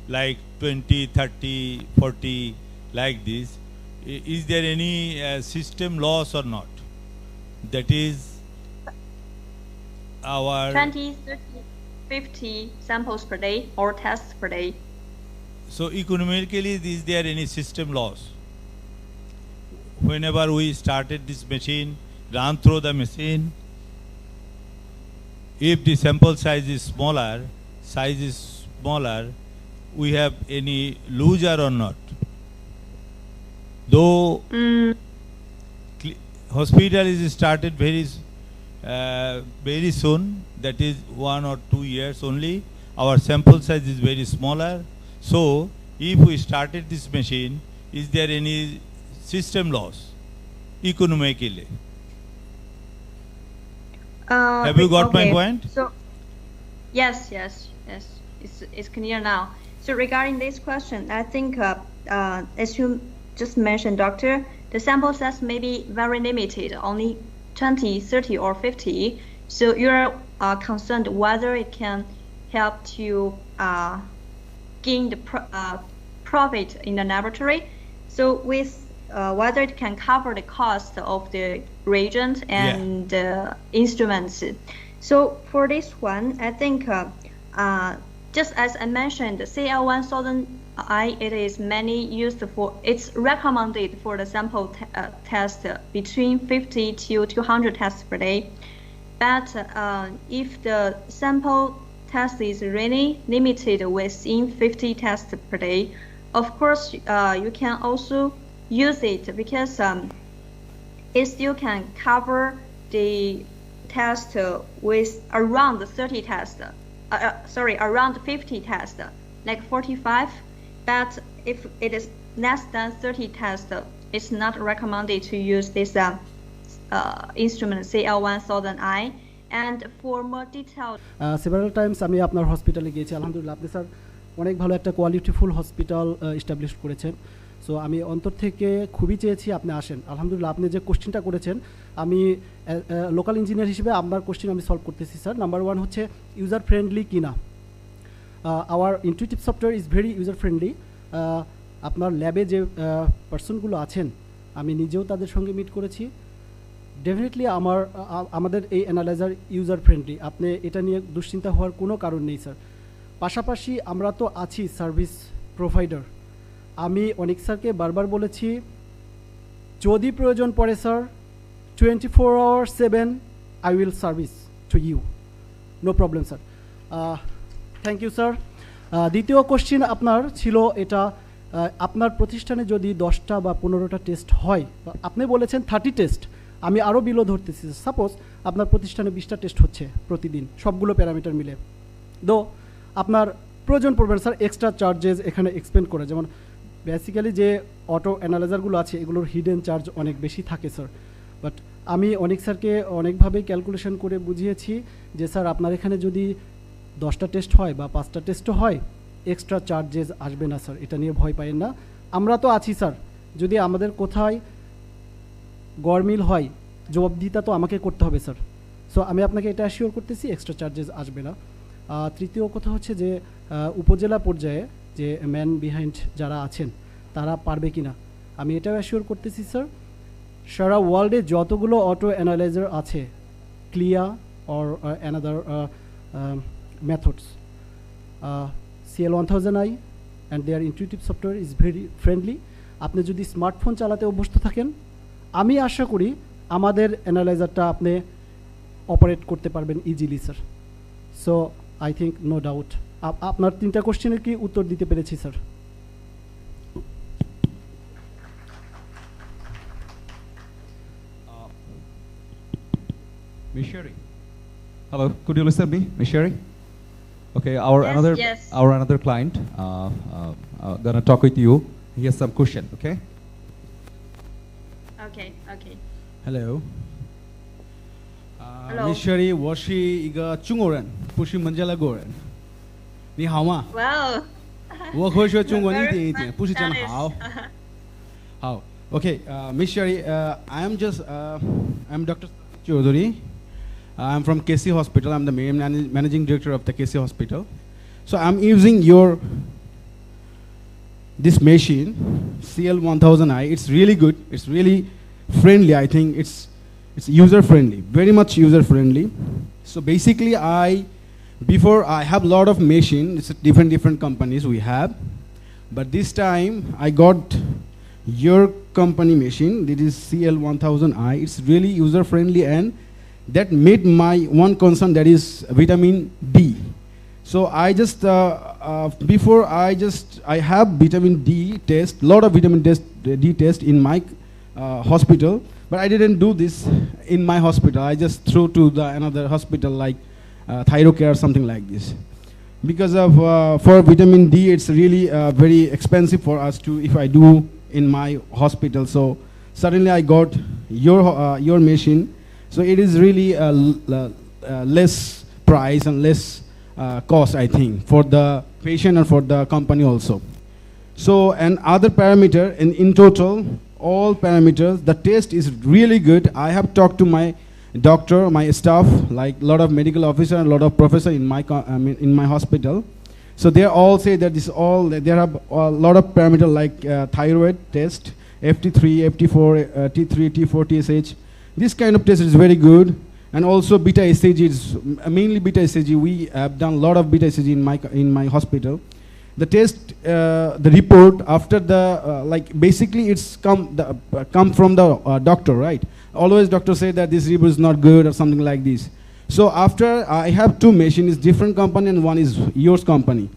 Speaker 8: like 20, 30, 40, like this, is there any system loss or not? That is our
Speaker 7: 20, 30, 50 samples per day or tests per day.
Speaker 8: So economically, is there any system loss? Whenever we started this machine, run through the machine, if the sample size is smaller, we have any loser or not? Though hospital is started very soon, that is 1 or 2 years only, our sample size is very smaller. So if we started this machine, is there any system loss economically? Have you got my point?
Speaker 7: So yes, it's clear now. So regarding this question, I think as you just mentioned, doctor, the sample size may be very limited, only 20, 30, or 50. So you're concerned whether it can help to gain the profit in the laboratory. So with whether it can cover the cost of the reagent and instruments. So for this one, I think just as I mentioned, the CL1000I, it is mainly used for, it's recommended for the sample test between 50 to 200 tests per day. But if the sample test is really limited within 50 tests per day, of course, you can also use it because it still can cover the test with around 30 tests. Around 50 tests, like 45. But if it is less than 30 tests, it's not recommended to use this instrument CL1000I. And for more detailed
Speaker 4: several Times আমি আপনার হসপিটালে গিয়েছি, আলহামদুলিল্লাহ আপনি sir অনেক ভালো একটা কোয়ালিটিফুল hospital establish করেছেন। সো আমি অন্তর থেকে খুবই চেয়েছি আপনি আসেন। আলহামদুলিল্লাহ আপনি যে কোশ্চেনটা করেছেন, আমি লোকাল ইঞ্জিনিয়ার হিসেবে আপনার কোশ্চেন আমি সলভ করতেছি স্যার। নাম্বার ওয়ান হচ্ছে ইউজার ফ্রেন্ডলি কিনা। Our intuitive software is very user friendly. আপনার ল্যাবে যে পার্সনগুলো আছেন, আমি নিজেও তাদের সঙ্গে মিট করেছি। ডেফিনেটলি আমাদের এই অ্যানালাইজার ইউজার ফ্রেন্ডলি, আপনি এটা নিয়ে দুশ্চিন্তা হওয়ার কোনো কারণ নেই স্যার। পাশাপাশি আমরা তো আছি সার্ভিস প্রোভাইডার। আমি অনেক স্যারকে বারবার বলেছি, যদি প্রয়োজন পড়ে sir 24/7 I will service to you, no problem sir. Thank you sir. দ্বিতীয় কোশ্চিন আপনার ছিল এটা, আপনার প্রতিষ্ঠানে যদি 10টা বা 15টা টেস্ট হয়, আপনি বলেছেন 30 টেস্ট, আমি আরও বিলো ধরতেছি। সাপোজ আপনার প্রতিষ্ঠানে 20টা টেস্ট হচ্ছে প্রতিদিন, সবগুলো প্যারামিটার মিলে, দো আপনার প্রয়োজন পড়বে না স্যার এক্সট্রা চার্জেস এখানে এক্সপেন্ড করে। যেমন বেসিক্যালি যে অটো অ্যানালাইজারগুলো আছে এগুলোর হিডেন চার্জ অনেক বেশি থাকে স্যার। বাট আমি অনেক স্যারকে অনেকভাবে ক্যালকুলেশন করে বুঝিয়েছি যে স্যার আপনার এখানে যদি 10টা টেস্ট হয় বা 5টা টেস্টও হয়, এক্সট্রা চার্জেস আসবে না স্যার, এটা নিয়ে ভয় পাইয়েন না। আমরা তো আছি স্যার, যদি আমাদের কোথায় গরমিল হয় জবাবদিহিতা তো আমাকে করতে হবে স্যার। সো আমি আপনাকে এটা অ্যাসিওর করতেছি এক্সট্রা চার্জেস আসবে না। তৃতীয় কথা হচ্ছে যে উপজেলা পর্যায়ে যে ম্যান বিহাইন্ড যারা আছেন তারা পারবে কি না, আমি এটাও অ্যাসিওর করতেছি স্যার। সারা ওয়ার্ল্ডে যতগুলো অটো অ্যানালাইজার আছে, CLIA or another methods, CL1000i and their intuitive software is very friendly. আপনি যদি স্মার্টফোন চালাতে অভ্যস্ত থাকেন, আমি আশা করি আমাদের অ্যানালাইজারটা আপনি অপারেট করতে পারবেন easily sir. So I think no doubt আপনার 3টা কোশ্চেনের কি উত্তর দিতে পেরেছি sir.
Speaker 9: Miss Sherry. Hello, could you listen to me, Miss Sherry? Okay,
Speaker 7: Yes.
Speaker 9: our another client gonna talk with you. He has some question. Okay.
Speaker 7: Okay.
Speaker 10: Hello.
Speaker 7: Hello.
Speaker 10: 米雪莉，我是一个中国人，不是孟加拉国人。你好吗？
Speaker 7: Well,
Speaker 10: 我会说中文一点一点，
Speaker 7: Very
Speaker 10: 不是真的好。好，OK，Miss Sherry, I'm Dr. Chaudhary. I'm from KC Hospital. I'm the managing director of the KC Hospital. So I'm using this machine, CL1000i. It's really good. It's really friendly. I think it's user friendly, very much user friendly. So basically, before I have a lot of machine. It's different companies we have, but this time I got your company machine. This is CL1000i. It's really user friendly, and that made my one concern, that is vitamin D. So I just before I have vitamin D test, lot of vitamin D test in my hospital, but I didn't do this in my hospital. I just threw to the another hospital like Thyrocare or something like this. Because of for vitamin D, it's really very expensive for us to if I do in my hospital. So suddenly I got your machine. So it is really less price and less cost, I think, for the patient and for the company also. So and other parameter, in total, all parameters, the test is really good. I have talked to my doctor, my staff, like a lot of medical officer and a lot of professor in my hospital. So they all say that there are a lot of parameter like thyroid test, FT3, FT4, T3, T4, TSH. This kind of test is very good, and also beta ECG is mainly beta ECG. We have done a lot of beta ECG in my hospital. The test, the report after the like basically it's come from the doctor, right? Always doctor say that this report is not good or something like this. So after I have two machines, different company, and one is yours company.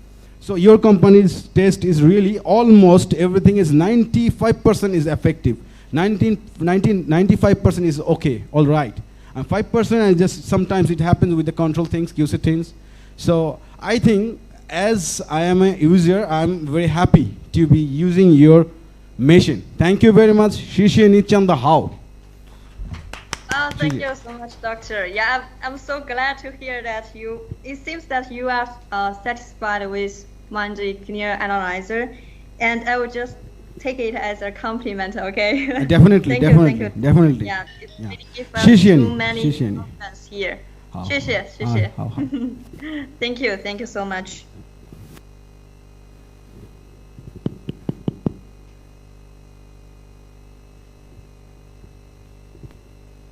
Speaker 10: So your company's test is really almost everything is 95% is effective. 95% is okay, all right. And 5% I just sometimes it happens with the control things, QC things. So I think as I am a user, I'm very happy to be using your machine. Thank you very much. Shishe Nichanda How.
Speaker 7: Thank you so much, Doctor. Yeah, I'm so glad to hear that it seems that you are satisfied with Monday Clear Analyzer, and I will just take it as a compliment, okay?
Speaker 10: Definitely,
Speaker 7: Thank you,
Speaker 10: definitely,
Speaker 7: thank you.
Speaker 10: definitely.
Speaker 7: Yeah, it
Speaker 10: Yeah.
Speaker 7: really gives us
Speaker 10: 谢谢你，
Speaker 7: too many
Speaker 10: 谢谢你。
Speaker 7: comments here.
Speaker 10: 好，
Speaker 7: 谢谢，谢谢。
Speaker 10: 好好。
Speaker 7: Thank you, thank you so much.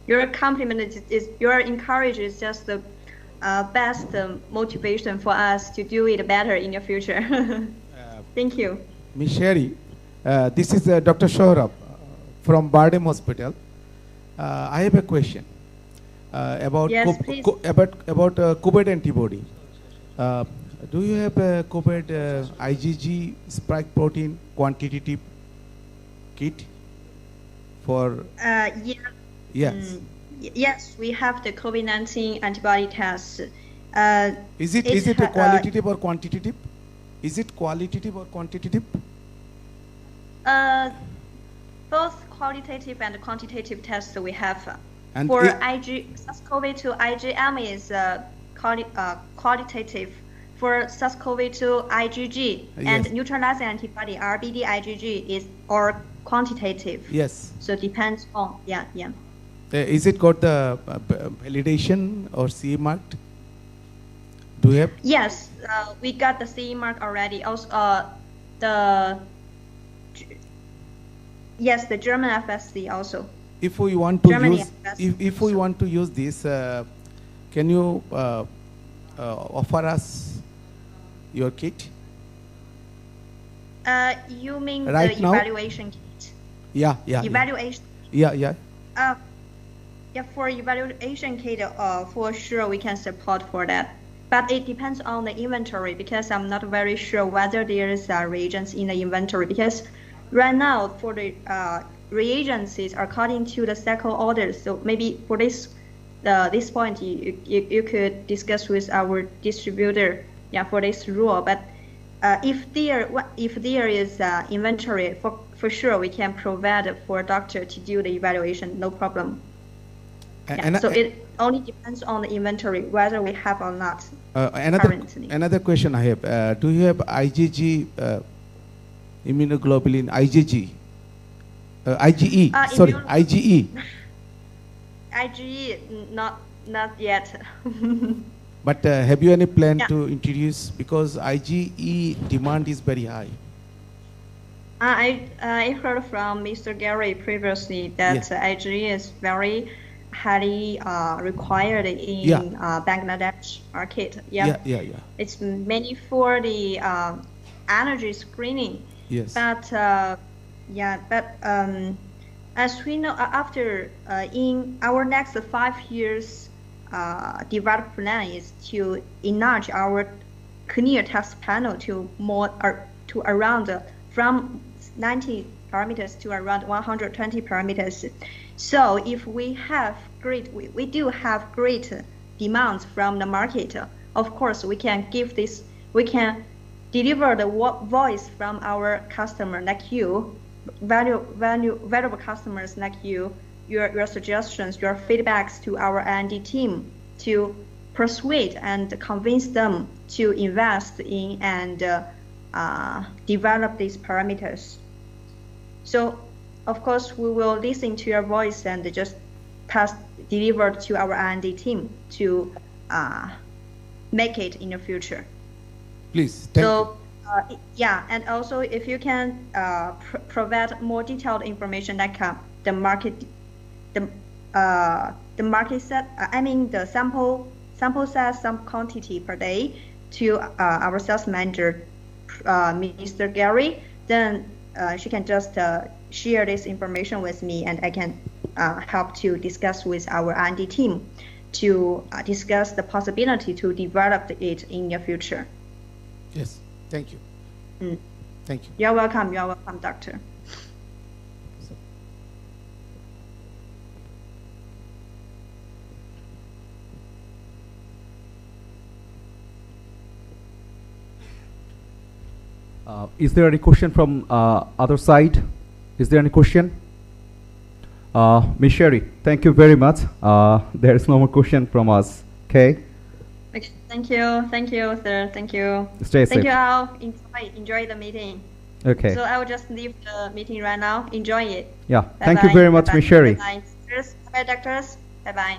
Speaker 7: Your compliment is your encouragement is just the best motivation for us to do it better in the future. Thank you.
Speaker 11: Miss Sherry, this is Dr. Shohrab from Bardem Hospital. I have a question about
Speaker 7: Yes, please.
Speaker 11: about COVID antibody. Do you have a COVID IgG spike protein quantitative kit for?
Speaker 7: Yeah.
Speaker 11: Yes.
Speaker 7: Yes, we have the COVID-19 antibody test.
Speaker 11: Is it a qualitative or quantitative? Is it qualitative or quantitative?
Speaker 7: Both qualitative and quantitative tests we have.
Speaker 11: And
Speaker 7: for SARS-CoV-2 IgM is qualitative. For SARS-CoV-2 IgG and
Speaker 11: Yes.
Speaker 7: neutralizing antibody RBD IgG is or quantitative.
Speaker 11: Yes.
Speaker 7: So depends on yeah.
Speaker 11: Is it got the validation or CE marked? Do you have?
Speaker 7: Yes, we got the CE mark already. Also, the German FSC also.
Speaker 11: If we want to
Speaker 7: Germany
Speaker 11: use,
Speaker 7: has
Speaker 11: if we want to use this, can you offer us your kit?
Speaker 7: You mean
Speaker 11: Right
Speaker 7: the
Speaker 11: now?
Speaker 7: evaluation kit?
Speaker 11: Yeah.
Speaker 7: Evaluation.
Speaker 11: Yeah.
Speaker 7: Yeah, for evaluation kit, for sure we can support for that. But it depends on the inventory because I'm not very sure whether there is reagents in the inventory because right now for the reagents is according to the cycle orders. So maybe for this point you could discuss with our distributor for this rule. But if there is inventory, for sure we can provide for a doctor to do the evaluation, no problem. So it only depends on the inventory whether we have or not.
Speaker 11: Another question I have. Do you have IgG immunoglobulin IgG? IgE. Sorry, IgE.
Speaker 7: IgE not yet.
Speaker 11: But have you any plan to introduce because IgE demand is very high?
Speaker 7: I heard from Mr. Gary previously that IgE is very highly required in Bangladesh market. Yeah. It's mainly for the allergy screening.
Speaker 11: Yes.
Speaker 7: But as we know, after in our next 5 years developed plan is to enlarge our clear test panel to around from 90 parameters to around 120 parameters. So if we have we do have great demands from the market, of course we can deliver the voice from our customer like you, valuable customers like you, your suggestions, your feedbacks to our R&D team to persuade and convince them to invest in and develop these parameters. So, of course, we will listen to your voice and just deliver to our R&D team to make it in the future.
Speaker 11: Please, thank you.
Speaker 7: And also if you can provide more detailed information like the market set, the sample size, some quantity per day to our sales manager, Mr. Gary, then she can just share this information with me and I can help to discuss with our R&D team to discuss the possibility to develop it in the future.
Speaker 11: Yes, thank you. Thank you.
Speaker 7: You're welcome, doctor.
Speaker 9: Is there any question from other side? Is there any question?
Speaker 1: Ms. Sherry, thank you very much. There is no more question from us. Okay.
Speaker 7: Okay, thank you, sir. Thank you.
Speaker 1: Stay
Speaker 7: Thank
Speaker 1: safe.
Speaker 7: you all. Enjoy the meeting.
Speaker 1: Okay.
Speaker 7: So I will just leave the meeting right now. Enjoy it.
Speaker 1: Yeah.
Speaker 7: Bye
Speaker 1: Thank you
Speaker 7: bye.
Speaker 1: very much,
Speaker 7: Bye-bye.
Speaker 1: Ms. Sherry.
Speaker 7: Bye, doctors. Bye, doctors. Bye bye.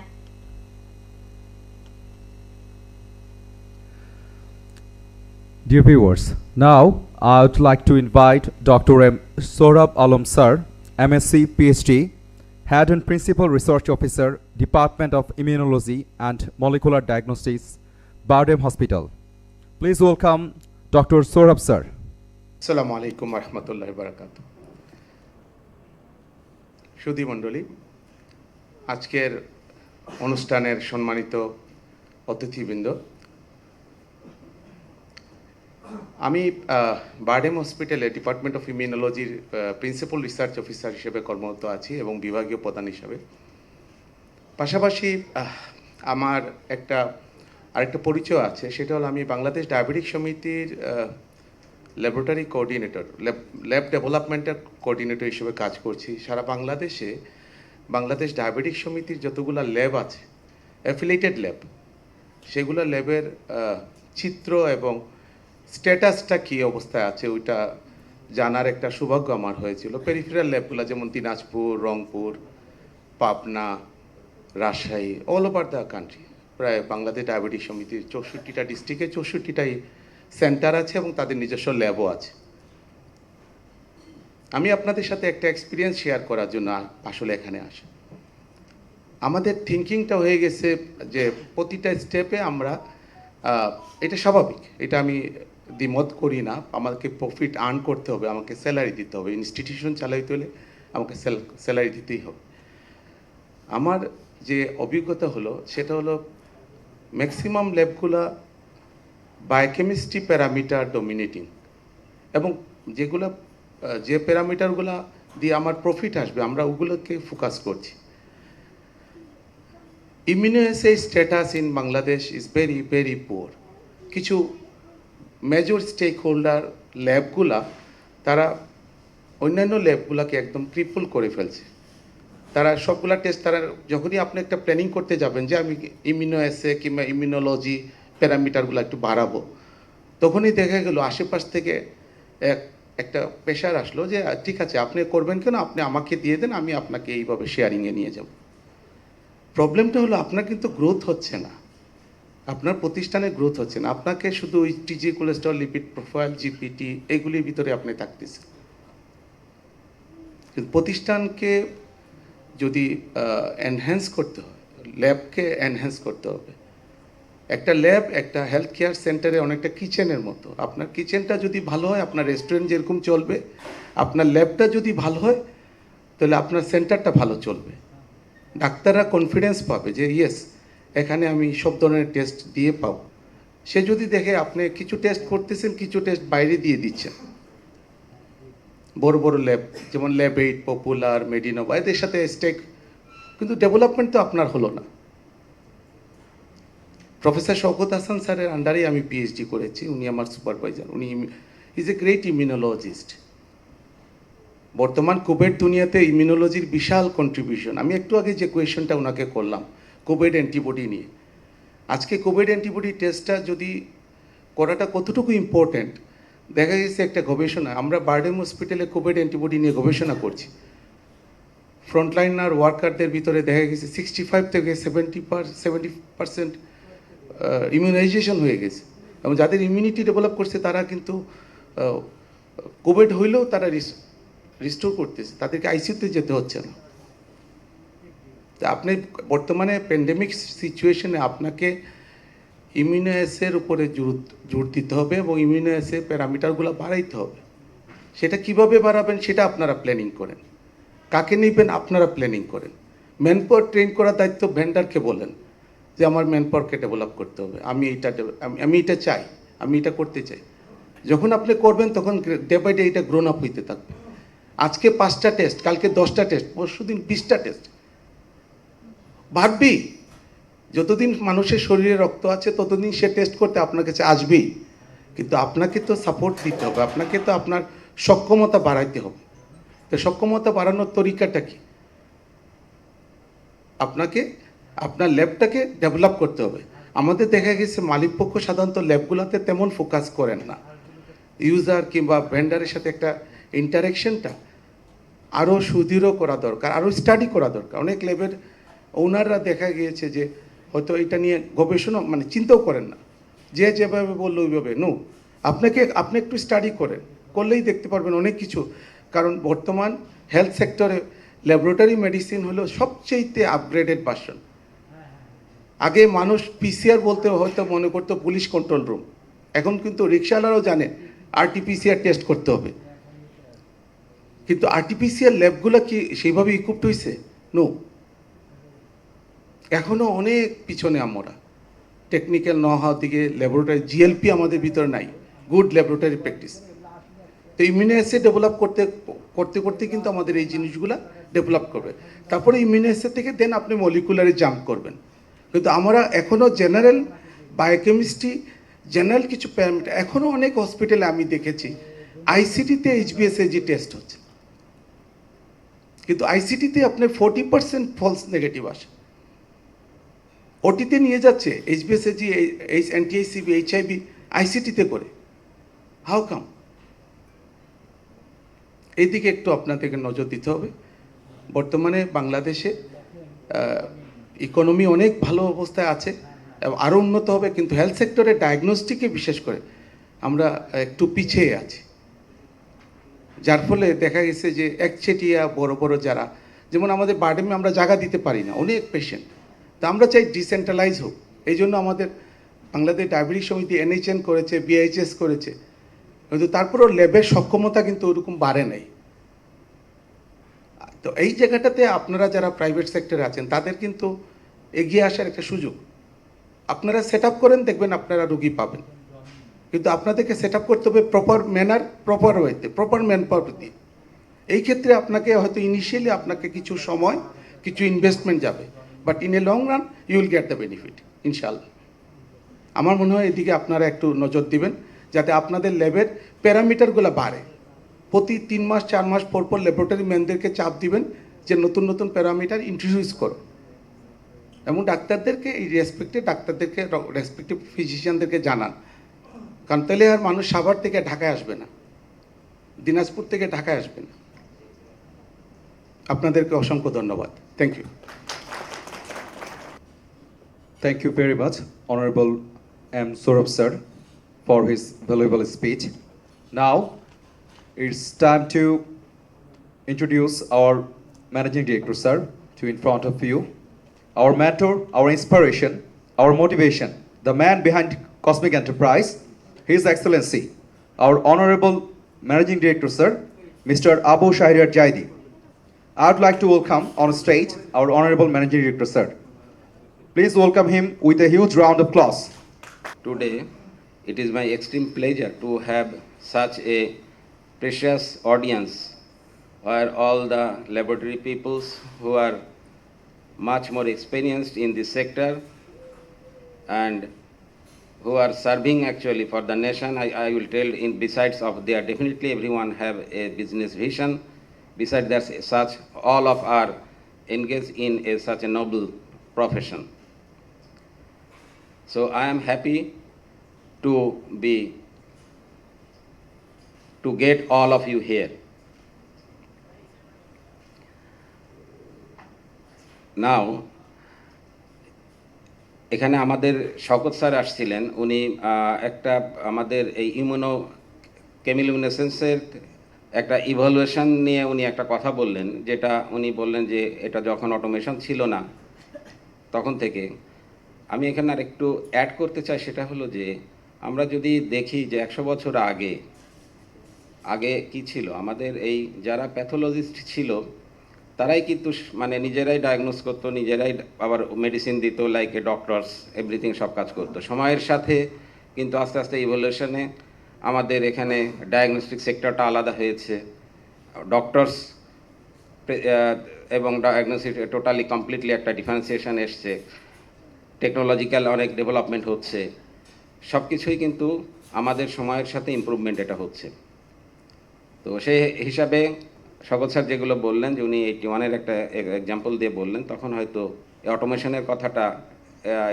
Speaker 1: Dear viewers, now I would like to invite Dr. M. Saurabh Alam Sir, MSc, PhD, Head and Principal Research Officer, Department of Immunology and Molecular Diagnostics, Bardem Hospital. Please welcome Dr. Saurabh Sir.
Speaker 3: আসসালামু আলাইকুম রহমতুল্লাহ বারাকাতু। সুধী মণ্ডলী, আজকের অনুষ্ঠানের সম্মানিত অতিথিবৃন্দ, আমি বারডেম হসপিটালে ডিপার্টমেন্ট অফ ইমিউনোলজির প্রিন্সিপাল রিসার্চ অফিসার হিসেবে কর্মরত আছি এবং বিভাগীয় প্রধান হিসেবে। পাশাপাশি আমার আরেকটা পরিচয় আছে, সেটা হলো আমি বাংলাদেশ ডায়াবেটিক সমিতির ল্যাবরেটরি কোঅর্ডিনেটর, ল্যাব ডেভেলপমেন্টের কোঅর্ডিনেটর হিসেবে কাজ করছি। সারা বাংলাদেশে বাংলাদেশ ডায়াবেটিক সমিতির যতগুলো ল্যাব আছে, অ্যাফিলিয়েটেড ল্যাব, সেগুলো ল্যাবের চিত্র এবং স্ট্যাটাসটা কী অবস্থায় আছে ওইটা জানার একটা সৌভাগ্য আমার হয়েছিল। পেরিফেরাল ল্যাবগুলো যেমন Dinajpur, Rangpur, Pabna, Rajshahi, all over the country, প্রায় বাংলাদেশ ডায়াবেটিক সমিতির 64টা ডিস্ট্রিক্টে 64টাই সেন্টার আছে এবং তাদের নিজস্ব ল্যাবও আছে। আমি আপনাদের সাথে একটা এক্সপিরিয়েন্স শেয়ার করার জন্য আসলে এখানে আসি। আমাদের থিঙ্কিংটা হয়ে গেছে যে প্রতিটা স্টেপে আমরা, এটা স্বাভাবিক, এটা আমি দ্বিমত করি না, আমাকে প্রফিট আর্ন করতে হবে, আমাকে স্যালারি দিতে হবে, ইনস্টিটিউশন চালাইতে হলে আমাকে স্যালারি দিতেই হবে। আমার যে অভিজ্ঞতা হলো সেটা হলো ম্যাক্সিমাম ল্যাবগুলা বায়োকেমিস্ট্রি প্যারামিটার ডমিনেটিং, এবং যে প্যারামিটারগুলো দিয়ে আমার প্রফিট আসবে আমরা ওগুলোকে ফোকাস করছি। Immunoassay status in Bangladesh is very very poor. কিছু মেজর স্টেক হোল্ডার ল্যাবগুলা তারা অন্যান্য ল্যাবগুলোকে একদম ক্রিপল করে ফেলছে। তারা সবগুলা টেস্ট, তারা যখনই আপনি একটা প্ল্যানিং করতে যাবেন যে আমি ইমিউনোঅ্যাসে কিংবা ইমিউনোলজি প্যারামিটারগুলো একটু বাড়াবো, তখনই দেখা গেল আশেপাশ থেকে একটা প্রেশার আসলো যে ঠিক আছে আপনি করবেন কেন, আপনি আমাকে দিয়ে দেন, আমি আপনাকে এইভাবে শেয়ারিংয়ে নিয়ে যাব। প্রবলেমটা হলো আপনার কিন্তু গ্রোথ হচ্ছে না, আপনার প্রতিষ্ঠানের গ্রোথ হচ্ছে না, আপনাকে শুধু ওই টিজি, কোলেস্ট্রল, লিপিড প্রোফাইল, জিপিটি এগুলির ভিতরে আপনি থাকতেছেন। কিন্তু প্রতিষ্ঠানকে যদি এনহ্যান্স করতে হয়, ল্যাবকে এনহ্যান্স করতে হবে। একটা ল্যাব একটা হেলথ কেয়ার সেন্টারে অনেকটা কিচেনের মতো। আপনার কিচেনটা যদি ভালো হয়, আপনার রেস্টুরেন্ট যেরকম চলবে, আপনার ল্যাবটা যদি ভালো হয় তাহলে আপনার সেন্টারটা ভালো চলবে। ডাক্তাররা কনফিডেন্স পাবে যে ইয়েস, এখানে আমি সব ধরনের টেস্ট দিয়ে পাবো। সে যদি দেখে আপনি কিছু টেস্ট করতেছেন, কিছু টেস্ট বাইরে দিয়ে দিচ্ছেন, বড় বড় ল্যাব যেমন ল্যাব 8, পপুলার, মেডিনোভা, এদের সাথে স্টেক, কিন্তু ডেভেলপমেন্ট তো আপনার হলো না। প্রফেসর শওকত হাসান স্যারের আন্ডারেই আমি পিএইচডি করেছি, উনি আমার সুপারভাইজার, উনি ইজ এ গ্রেট ইমিউনোলজিস্ট। বর্তমান কোভিড দুনিয়াতে ইমিউনোলজির বিশাল কন্ট্রিবিউশন। আমি একটু আগে যে কোয়েশনটা ওনাকে করলাম কোভিড অ্যান্টিবডি নিয়ে, আজকে কোভিড অ্যান্টিবডি টেস্টটা যদি করাটা কতটুকু ইম্পর্ট্যান্ট, দেখা গেছে একটা গবেষণা, আমরা বারডেম হসপিটালে কোভিড অ্যান্টিবডি নিয়ে গবেষণা করছি। ফ্রন্টলাইনার ওয়ার্কারদের ভিতরে দেখা গেছে 65 থেকে 70% ইমিউনাইজেশন হয়ে গেছে, এবং যাদের ইমিউনিটি ডেভেলপ করছে তারা কিন্তু কোভিড হইলেও তারা রিস্টোর করতেছে, তাদেরকে আইসিইউতে যেতে হচ্ছে না। তা আপনি বর্তমানে প্যান্ডেমিক সিচুয়েশনে আপনাকে ইমিউনোঅ্যাসের উপরে জোর দিতে হবে এবং ইমিউনোঅ্যাসে প্যারামিটারগুলো বাড়াইতে হবে। সেটা কিভাবে বাড়াবেন সেটা আপনারা প্ল্যানিং করেন, কাকে নেবেন আপনারা প্ল্যানিং করেন। ম্যানপাওয়ার ট্রেন করার দায়িত্ব ভেন্ডারকে বলেন যে আমার ম্যানপাওয়ারকে ডেভেলপ করতে হবে, আমি এটা চাই, আমি এটা করতে চাই। যখন আপনি করবেন তখন ডে বাই ডে এটা গ্রোন আপ হইতে থাকবে। আজকে 5টা টেস্ট, কালকে 10টা টেস্ট, পরশুদিন 20টা টেস্ট বাড়বেই। যতদিন মানুষের শরীরে রক্ত আছে ততদিন সে টেস্ট করতে আপনার কাছে আসবেই, কিন্তু আপনাকে তো সাপোর্ট দিতে হবে, আপনাকে তো আপনার সক্ষমতা বাড়াইতে হবে। তো সক্ষমতা বাড়ানোর তরিকাটা কি?
Speaker 12: আপনাকে আপনার ল্যাবটাকে ডেভেলপ করতে হবে। আমাদের দেখা গেছে মালিকপক্ষ সাধারণত ল্যাবগুলোতে তেমন ফোকাস করেন না, ইউজার কিংবা ভেন্ডারের সাথে একটা ইন্টারেকশনটা আরও সুদৃঢ় করা দরকার, আরও স্টাডি করা দরকার। অনেক ল্যাবের ওনাররা দেখা গিয়েছে যে হয়তো এটা নিয়ে গবেষণা মানে চিন্তাও করেন না, যে যেভাবে বললো ওইভাবে নো, আপনি একটু স্টাডি করেন, করলেই দেখতে পারবেন অনেক কিছু। কারণ বর্তমান হেলথ সেক্টরে ল্যাবরেটরি মেডিসিন হলো সবচেয়ে আপগ্রেডেড ভার্সন। আগে মানুষ পিসিআর বলতে হয়তো মনে করতো পুলিশ কন্ট্রোল রুম, এখন কিন্তু রিক্সাওয়ালারাও জানে আরটিপিসিআর টেস্ট করতে হবে। কিন্তু আরটিপিসিআর ল্যাবগুলো কি সেইভাবে ইকুইপড হয়েছে? নো, এখনও অনেক পিছনে আমরা টেকনিক্যাল নহাও দিকে। ল্যাবরেটরি জিএলপি আমাদের ভিতরে নাই, গুড ল্যাবরেটরি প্র্যাকটিস। তো ইমিউনো অ্যাসে ডেভেলপ করতে করতে করতে কিন্তু আমাদের এই জিনিসগুলো ডেভেলপ করবে। তারপরে ইমিউনো অ্যাসে থেকে দেন আপনি মলিকুলারে জাম্প করবেন। কিন্তু আমরা এখনও জেনারেল বায়োকেমিস্ট্রি, জেনারেল কিছু প্যারামিটার এখনও অনেক হসপিটালে আমি দেখেছি আইসিটিতে এইচবিএসএজি টেস্ট হচ্ছে, কিন্তু আইসিটিতে আপনার 40% ফলস নেগেটিভ আসে। ওটিতে নিয়ে যাচ্ছে এইচবিএসএজি, এনটিআইসিবি, এইচআইভি আইসিটিতে করে। How come? এইদিকে একটু আপনাদেরকে নজর দিতে হবে। বর্তমানে বাংলাদেশে ইকোনমি অনেক ভালো অবস্থায় আছে, আরও উন্নত হবে, কিন্তু হেলথ সেক্টরে ডায়াগনস্টিকে বিশেষ করে আমরা একটু পিছিয়ে আছি। যার ফলে দেখা গেছে যে একচেটিয়া বড় বড় যারা, যেমন আমাদের বার্ডেমে আমরা জায়গা দিতে পারি না, অনেক পেশেন্ট। তা আমরা চাই ডিসেন্ট্রালাইজ হোক। এই জন্য আমাদের বাংলাদেশ ডায়াবেটিস সমিতি এনএইচএন করেছে, বিআইএইচএস করেছে, কিন্তু তারপরেও ল্যাবের সক্ষমতা কিন্তু ওরকম বাড়ে নাই। তো এই জায়গাটাতে আপনারা যারা প্রাইভেট সেক্টরে আছেন তাদের কিন্তু এগিয়ে আসার একটা সুযোগ। আপনারা সেট আপ করেন, দেখবেন আপনারা রুগী পাবেন, কিন্তু আপনাদেরকে সেট আপ করতে হবে প্রপার ম্যানার, প্রপার ওয়েতে, প্রপার ম্যান পাওয়ার দিয়ে। এই ক্ষেত্রে আপনাকে হয়তো ইনিশিয়ালি আপনাকে কিছু সময়, কিছু ইনভেস্টমেন্ট যাবে, but in a long run you will get the benefit ইনশাআল্লাহ। আমার মনে হয় এদিকে আপনারা একটু নজর দিবেন, যাতে আপনাদের ল্যাবের প্যারামিটারগুলো বাড়ে। প্রতি 3 মাস 4 মাস পর পর ল্যাবরেটরি ম্যানদেরকে চাপ দিবেন যে নতুন নতুন প্যারামিটার ইন্ট্রোডিউস করো, এবং ডাক্তারদেরকে এই ডাক্তারদেরকে রেসপেক্টিভ ফিজিশিয়ানদেরকে জানান। কারণ তাহলে আর মানুষ সাভার থেকে ঢাকায় আসবে না, দিনাজপুর থেকে ঢাকায় আসবে না। আপনাদেরকে অসংখ্য ধন্যবাদ। Thank you.
Speaker 1: Thank you very much, Honorable M. Saurabh sir, for his valuable speech. Now, it's time to introduce our Managing Director sir to in front of you. Our mentor, our inspiration, our motivation, the man behind Cosmic Enterprise, His Excellency, our Honorable Managing Director sir, Mr. Abu Shahriar Jaidi. I would like to welcome on stage our Honorable Managing Director sir. Please welcome him with a huge round of applause.
Speaker 13: Today, it is my extreme pleasure to have such a precious audience where all the laboratory peoples who are much more experienced in this sector and who are serving actually for the nation. I will tell in besides of there definitely everyone have a business vision. Besides that, such all of are engaged in such a noble profession. So I am happy to get all of you here. Now, এখানে আমাদের Shawkat sir আসছিলেন, উনি একটা আমাদের এই কেমিলুমিনেসেন্সের একটা evaluation নিয়ে উনি একটা কথা বললেন, যেটা উনি বললেন যে এটা যখন অটোমেশন ছিল না তখন থেকে। আমি এখানে আর একটু অ্যাড করতে চাই, সেটা হলো যে আমরা যদি দেখি যে 100 বছর আগে কি ছিল, আমাদের এই যারা প্যাথোলজিস্ট ছিল তারাই কিন্তু মানে নিজেরাই ডায়াগনোস করতো, নিজেরাই আবার মেডিসিন দিত, লাইক এ ডক্টরস এভরিথিং সব কাজ করতো। সময়ের সাথে কিন্তু আস্তে আস্তে ইভলিউশনে আমাদের এখানে ডায়াগনস্টিক সেক্টরটা আলাদা হয়েছে, ডক্টরস এবং ডায়াগনোস্টিক টোটালি কমপ্লিটলি একটা ডিফারেন্সিয়েশন এসছে, টেকনোলজিক্যাল অনেক ডেভেলপমেন্ট হচ্ছে, সব কিছুই কিন্তু আমাদের সময়ের সাথে ইমপ্রুভমেন্ট এটা হচ্ছে। তো সেই হিসাবে স্বাগত স্যার যেগুলো বললেন যে উনি 81-এর একটা এক্সাম্পল দিয়ে বললেন, তখন হয়তো অটোমেশনের কথাটা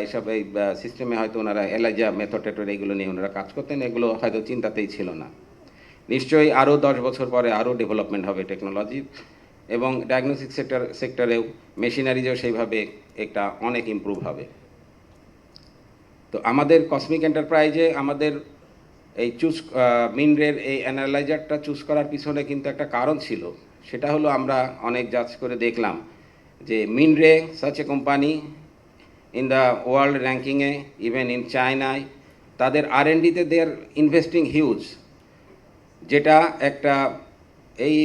Speaker 13: এইসব এই সিস্টেমে হয়তো ওনারা এলাইজা মেথড টেথড এইগুলো নিয়ে ওনারা কাজ করতেন, এগুলো হয়তো চিন্তাতেই ছিল না। নিশ্চয়ই আরও 10 বছর পরে আরও ডেভেলপমেন্ট হবে টেকনোলজি, এবং ডায়াগনস্টিক সেক্টরেও মেশিনারিজও সেইভাবে একটা অনেক ইমপ্রুভ হবে। তো আমাদের কসমিক এন্টারপ্রাইজে আমাদের এই মিনরের এই অ্যানালাইজারটা চুজ করার পিছনে কিন্তু একটা কারণ ছিল। সেটা হলো আমরা অনেক জাজ করে দেখলাম যে Mindray such a company in the world র্যাঙ্কিংয়ে, ইভেন ইন চায়নায়, তাদের R&Dতে দে আর ইনভেস্টিং হিউজ, যেটা একটা এই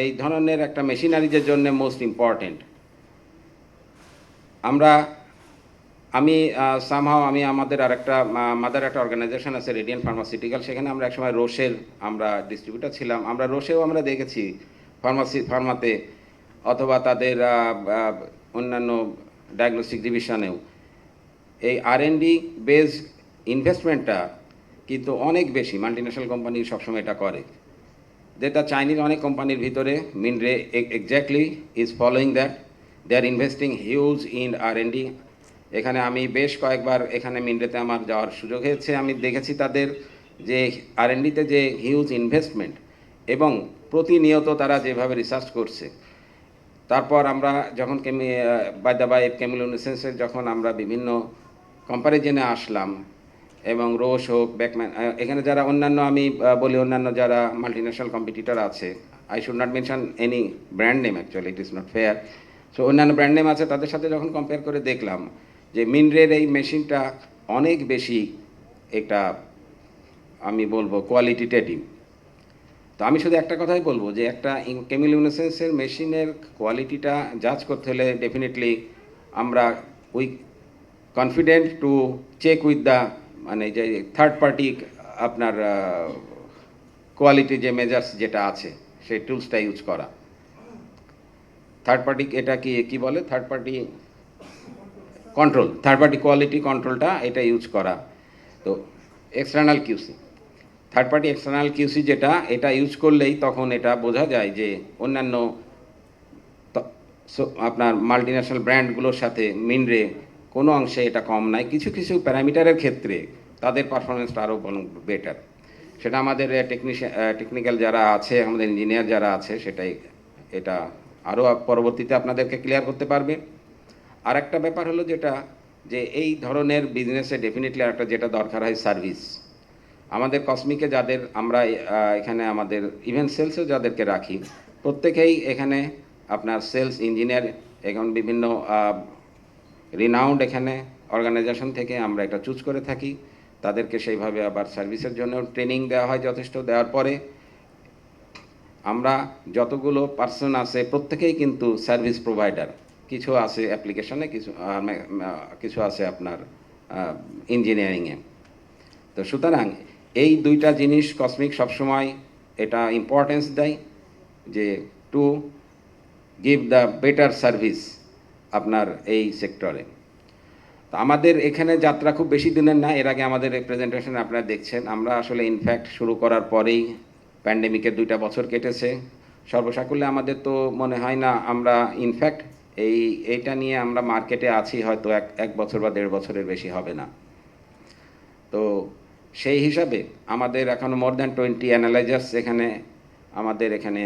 Speaker 13: এই ধরনের একটা মেশিনারিজের জন্য মোস্ট ইম্পর্টেন্ট। আমি আমাদের আরেকটা মাদার একটা অর্গানাইজেশন আছে রেডিয়েন্ট ফার্মাসিউটিক্যাল, সেখানে আমরা একসময় রোশের আমরা ডিস্ট্রিবিউটার ছিলাম। রোশেও আমরা দেখেছি ফার্মাতে অথবা তাদের অন্যান্য ডায়াগনস্টিক ডিভিশনেও এই R&D বেসড ইনভেস্টমেন্টটা কিন্তু অনেক বেশি মাল্টিন্যাশনাল কোম্পানি সবসময় এটা করে। যেটা চাইনিজ অনেক কোম্পানির ভিতরে Mindray exactly is following that, they are investing huge in R&D। এখানে আমি বেশ কয়েকবার এখানে মিনরেতে আমার যাওয়ার সুযোগ হয়েছে, আমি দেখেছি তাদের যে R&Dতে যে হিউজ ইনভেস্টমেন্ট এবং প্রতিনিয়ত তারা যেভাবে রিসার্চ করছে। তারপর আমরা যখন বাই দ্য বাই কেমিলুমিনেসেন্সের যখন আমরা বিভিন্ন কম্প্যারিজনে আসলাম, এবং রোশ হোক, ব্যাকম্যান, এখানে যারা অন্যান্য আমি বলি অন্যান্য যারা মাল্টিন্যাশনাল কম্পিটিটর আছে, I should not mention any brand name, actually it is not fair. So অন্যান্য ব্র্যান্ড নেম আছে, তাদের সাথে যখন কম্পেয়ার করে দেখলাম যে মিনরের এই মেশিনটা অনেক বেশি একটা আমি বলবো কোয়ালিটিটেটিভ। তো আমি শুধু একটা কথাই বলবো যে একটা কেমিলুমিনেসেন্সের মেশিনের কোয়ালিটিটা জাজ করতে হলে ডেফিনেটলি আমরা we confident to check with the মানে যে থার্ড পার্টি আপনার কোয়ালিটি যে মেজার্স যেটা আছে সেই টুলসটা ইউজ করা। থার্ড পার্টি এটা কি বলে, third party control, third party quality কন্ট্রোলটা এটা ইউজ করা। তো external QC, third party external QC যেটা, এটা ইউজ করলেই তখন এটা বোঝা যায় যে অন্যান্য আপনার মাল্টিন্যাশনাল ব্র্যান্ডগুলোর সাথে মিনরে কোনো অংশে এটা কম নাই। কিছু কিছু প্যারামিটারের ক্ষেত্রে তাদের পারফরমেন্সটা আরও বেটার। সেটা আমাদের টেকনিক্যাল যারা আছে, আমাদের ইঞ্জিনিয়ার যারা আছে, সেটাই এটা আরও পরবর্তীতে আপনাদেরকে ক্লিয়ার করতে পারবে। আর একটা ব্যাপার হলো যেটা, যে এই ধরনের বিজনেসে ডেফিনেটলি একটা যেটা দরকার হয় সার্ভিস। আমাদের কসমিকে যাদের আমরা এখানে আমাদের ইভেন্ট সেলসেও যাদেরকে রাখি, প্রত্যেকেই এখানে আপনার সেলস ইঞ্জিনিয়ার, এখন বিভিন্ন রিনাউন্ড এখানে অর্গানাইজেশন থেকে আমরা এটা চুজ করে থাকি। তাদেরকে সেইভাবে আবার সার্ভিসের জন্য ট্রেনিং দেওয়া হয় যথেষ্ট। দেওয়ার পরে আমরা যতগুলো পার্সন আছে প্রত্যেকেই কিন্তু সার্ভিস প্রোভাইডার। কিছু আছে অ্যাপ্লিকেশনে, কিছু আছে আপনার ইঞ্জিনিয়ারিংয়ে। তো সুতরাং এই দুইটা জিনিস কসমিক সবসময় এটা ইম্পর্টেন্স দেয় যে to give the better service আপনার এই সেক্টরে। তো আমাদের এখানে যাত্রা খুব বেশি দিনের না। এর আগে আমাদের প্রেজেন্টেশন আপনারা দেখছেন, আমরা আসলে ইনফ্যাক্ট শুরু করার পরেই প্যান্ডেমিকের 2টা বছর কেটেছে। সর্বসাকুল্যে আমাদের তো মনে হয় না আমরা ইনফ্যাক্ট এইটা নিয়ে আমরা মার্কেটে আছি হয়তো এক বছর বা 1.5 বছরের বেশি হবে না। তো সেই হিসাবে আমাদের এখন মোর দ্যান 20 অ্যানালাইজার্স এখানে আমাদের এখানে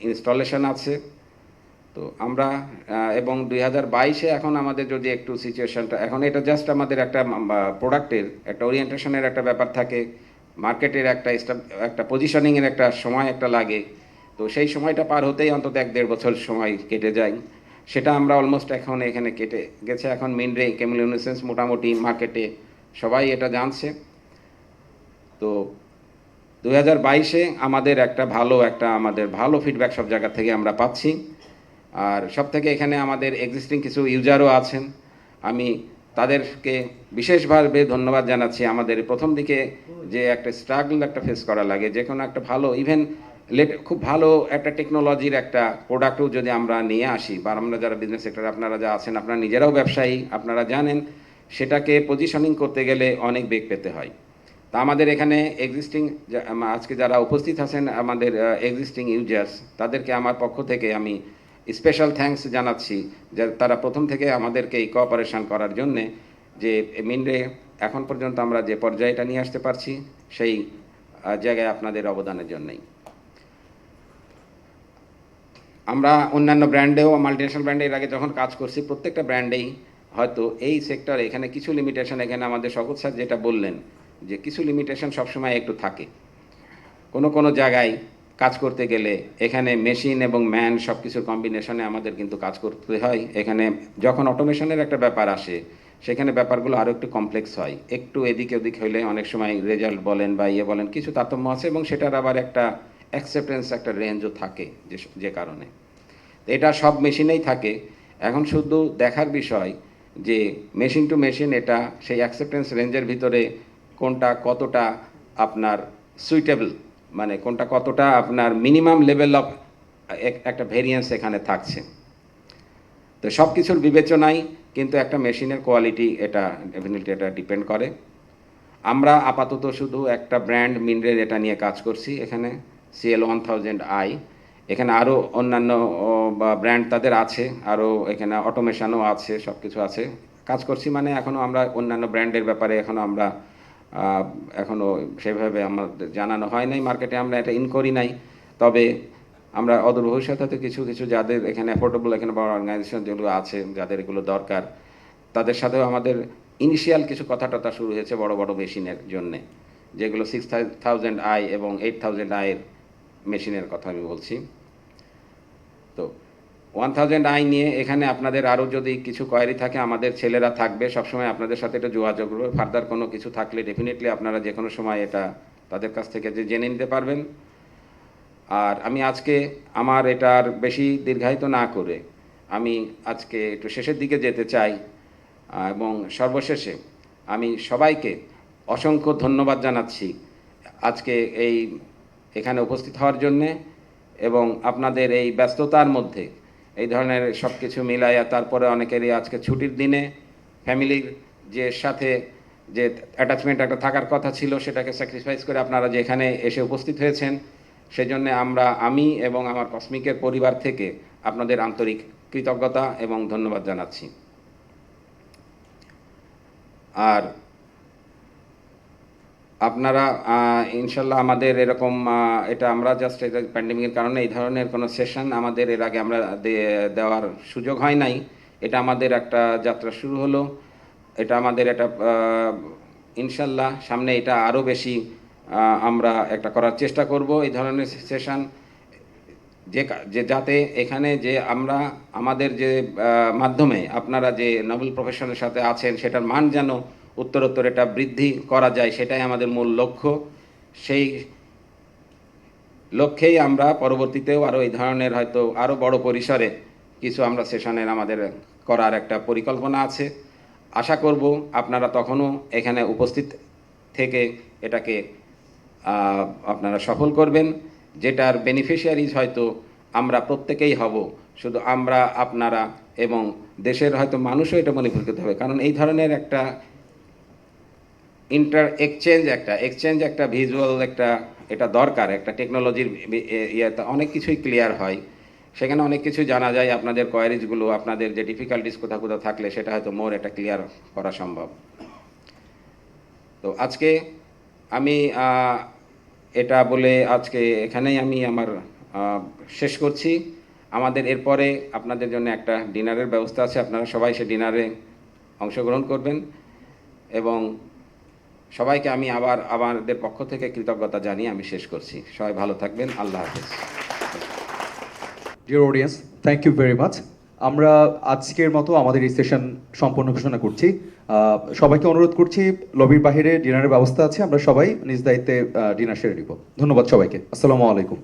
Speaker 13: ইনস্টলেশন আছে। তো আমরা এবং 2022-এ এখন আমাদের যদি একটু সিচুয়েশনটা, এখন এটা জাস্ট আমাদের একটা প্রোডাক্টের একটা ওরিয়েন্টেশনের একটা ব্যাপার থাকে, মার্কেটের একটা পজিশনিংয়ের একটা সময় একটা লাগে। তো সেই সময়টা পার হতেই অন্তত 1-1.5 বছর সময় কেটে যায়। সেটা আমরা অলমোস্ট এখন এখানে কেটে গেছে। এখন মিনরে কেমিলুমিনেসেন্স মোটামুটি মার্কেটে সবাই এটা জানছে। তো 2022-এ আমাদের আমাদের ভালো ফিডব্যাক সব জায়গা থেকে আমরা পাচ্ছি। আর সব থেকে এখানে আমাদের এক্সিস্টিং কিছু ইউজারও আছেন, আমি তাদেরকে বিশেষভাবে ধন্যবাদ জানাচ্ছি। আমাদের প্রথম দিকে যে একটা স্ট্রাগল একটা ফেস করা লাগে, যে কোনো একটা ভালো ইভেন খুব ভালো একটা টেকনোলজির একটা প্রোডাক্টও যদি আমরা নিয়ে আসি, বা আমরা যারা বিজনেস সেক্টরে আপনারা যা আছেন, আপনারা নিজেরাও ব্যবসায়ী, আপনারা জানেন সেটাকে পজিশনিং করতে গেলে অনেক বেগ পেতে হয়। তা আমাদের এখানে এক্সিস্টিং আজকে যারা উপস্থিত আছেন আমাদের এক্সিস্টিং ইউজার্স, তাদেরকে আমার পক্ষ থেকে আমি স্পেশাল থ্যাঙ্কস জানাচ্ছি যে তারা প্রথম থেকে আমাদেরকে এই কোঅপারেশন করার জন্যে, যে মিনরে এখন পর্যন্ত আমরা যে পর্যায়টা নিয়ে আসতে পারছি সেই জায়গায় আপনাদের অবদানের জন্যই। আমরা অন্যান্য ব্র্যান্ডেও মাল্টিনেশনাল ব্র্যান্ডে এর আগে যখন কাজ করছি, প্রত্যেকটা ব্র্যান্ডেই হয়তো এই সেক্টরে এখানে কিছু লিমিটেশন, এখানে আমাদের শকত স্যার যেটা বললেন যে কিছু লিমিটেশন সবসময় একটু থাকে। কোনো জায়গায় কাজ করতে গেলে এখানে মেশিন এবং ম্যান সব কিছুর কম্বিনেশনে আমাদের কিন্তু কাজ করতে হয়। এখানে যখন অটোমেশনের একটা ব্যাপার আসে, সেখানে ব্যাপারগুলো আরও একটু কমপ্লেক্স হয়, একটু এদিকে ওদিক হইলে অনেক সময় রেজাল্ট বলেন বা বলেন কিছু তারতম্য আছে, এবং সেটার আবার একটা অ্যাকসেপ্টেন্স, একটা রেঞ্জও থাকে যে কারণে এটা সব মেশিনেই থাকে। এখন শুধু দেখার বিষয় যে মেশিন টু মেশিন এটা সেই অ্যাকসেপ্টেন্স রেঞ্জের ভিতরে কোনটা কতটা আপনার সুইটেবল, মানে কোনটা কতটা আপনার মিনিমাম লেভেল অফ একটা ভেরিয়েন্স এখানে থাকছে। তো সব কিছুর বিবেচনায় কিন্তু একটা মেশিনের কোয়ালিটি এটা ডেফিনেটলি এটা ডিপেন্ড করে। আমরা আপাতত শুধু একটা ব্র্যান্ড মিনরের এটা নিয়ে কাজ করছি এখানে, CL1000i। এখানে আরও অন্যান্য ব্র্যান্ড তাদের আছে, আরও এখানে অটোমেশনও আছে, সব কিছু আছে, কাজ করছি। মানে এখনও আমরা অন্যান্য ব্র্যান্ডের ব্যাপারে এখনও সেভাবে আমাদের জানানো হয় নাই, মার্কেটে আমরা এটা ইন করি নাই। তবে আমরা অদূর ভবিষ্যতে কিছু যাদের এখানে অ্যাফোর্ডেবল, এখানে বড় অর্গানাইজেশন যেগুলো আছে যাদের এগুলো দরকার, তাদের সাথেও আমাদের ইনিশিয়াল কিছু কথা শুরু হয়েছে বড় মেশিনের জন্যে, যেগুলো 6000i এবং 8000i এর মেশিনের কথা আমি বলছি। তো 1000i নিয়ে এখানে আপনাদের আরও যদি কিছু কোয়ারি থাকে, আমাদের ছেলেরা থাকবে সবসময় আপনাদের সাথে এটা যোগাযোগ করবে। ফার্দার কোনো কিছু থাকলে ডেফিনেটলি আপনারা যে কোনো সময় এটা তাদের কাছ থেকে জেনে নিতে পারবেন। আর আমি আজকে আমার এটার বেশি দীর্ঘায়িত না করে আমি আজকে একটু শেষের দিকে যেতে চাই, এবং সর্বশেষে আমি সবাইকে অসংখ্য ধন্যবাদ জানাচ্ছি আজকে এখানে উপস্থিত হওয়ার জন্যে, এবং আপনাদের এই ব্যস্ততার মধ্যে এই ধরনের সব কিছু মিলাইয়া, তারপরে অনেকেরই আজকে ছুটির দিনে ফ্যামিলির যে সাথে যে অ্যাটাচমেন্ট একটা থাকার কথা ছিল, সেটাকে স্যাক্রিফাইস করে আপনারা যে এখানে এসে উপস্থিত হয়েছেন, সেজন্য আমি এবং আমার কসমিকের পরিবার থেকে আপনাদের আন্তরিক কৃতজ্ঞতা এবং ধন্যবাদ জানাচ্ছি। আর আপনারা ইনশাল্লাহ আমাদের এরকম এটা আমরা জাস্ট এটা প্যান্ডেমিকের কারণে এই ধরনের কোনো সেশন আমাদের এর আগে আমরা দেওয়ার সুযোগ হয় নাই। এটা আমাদের একটা যাত্রা শুরু হলো, এটা আমাদের এটা ইনশাল্লাহ সামনে এটা আরও বেশি আমরা একটা করার চেষ্টা করব, এই ধরনের সেশন যে যাতে এখানে যে আমরা আমাদের যে মাধ্যমে আপনারা যে নোবেল প্রফেশনের সাথে আছেন, সেটার মান যেন উত্তরোত্তর এটা বৃদ্ধি করা যায়, সেটাই আমাদের মূল লক্ষ্য। সেই লক্ষ্যেই আমরা পরবর্তীতেও আরও এই ধরনের হয়তো আরও বড় পরিসরে কিছু আমরা সেশনের আমাদের করার একটা পরিকল্পনা আছে। আশা করব আপনারা তখনও এখানে উপস্থিত থেকে এটাকে আপনারা সফল করবেন, যেটার বেনিফিশিয়ারিজ হয়তো আমরা প্রত্যেকেই হব, শুধু আমরা, আপনারা এবং দেশের হয়তো মানুষও এটা মনে করতে হবে। কারণ এই ধরনের একটা এক্সচেঞ্জ একটা ভিজুয়াল এটা দরকার, একটা টেকনোলজির ইয়েতে অনেক কিছুই ক্লিয়ার হয়, সেখানে অনেক কিছু জানা যায়। আপনাদের কোয়ারিজগুলো, আপনাদের যে ডিফিকাল্টিস কোথাও থাকলে সেটা হয়তো মোর এটা ক্লিয়ার করা সম্ভব। তো আজকে আমি এটা বলে আজকে এখানেই আমি আমার শেষ করছি। আমাদের এরপরে আপনাদের জন্য একটা ডিনারের ব্যবস্থা আছে, আপনারা সবাই সে ডিনারে অংশগ্রহণ করবেন, এবং সবাইকে আমি আবার আমাদের পক্ষ থেকে কৃতজ্ঞতা জানিয়ে আমি শেষ করছি। সবাই ভালো থাকবেন, আল্লাহ হাফেজ।
Speaker 1: Dear audience, thank you very much. আমরা আজকের মতো আমাদের এই সেশন সম্পূর্ণ ঘোষণা করছি। সবাইকে অনুরোধ করছি, লবির বাহিরে ডিনারের ব্যবস্থা আছে, আমরা সবাই নিজ দায়িত্বে ডিনার সেরে নিব। ধন্যবাদ সবাইকে, আসসালামু আলাইকুম।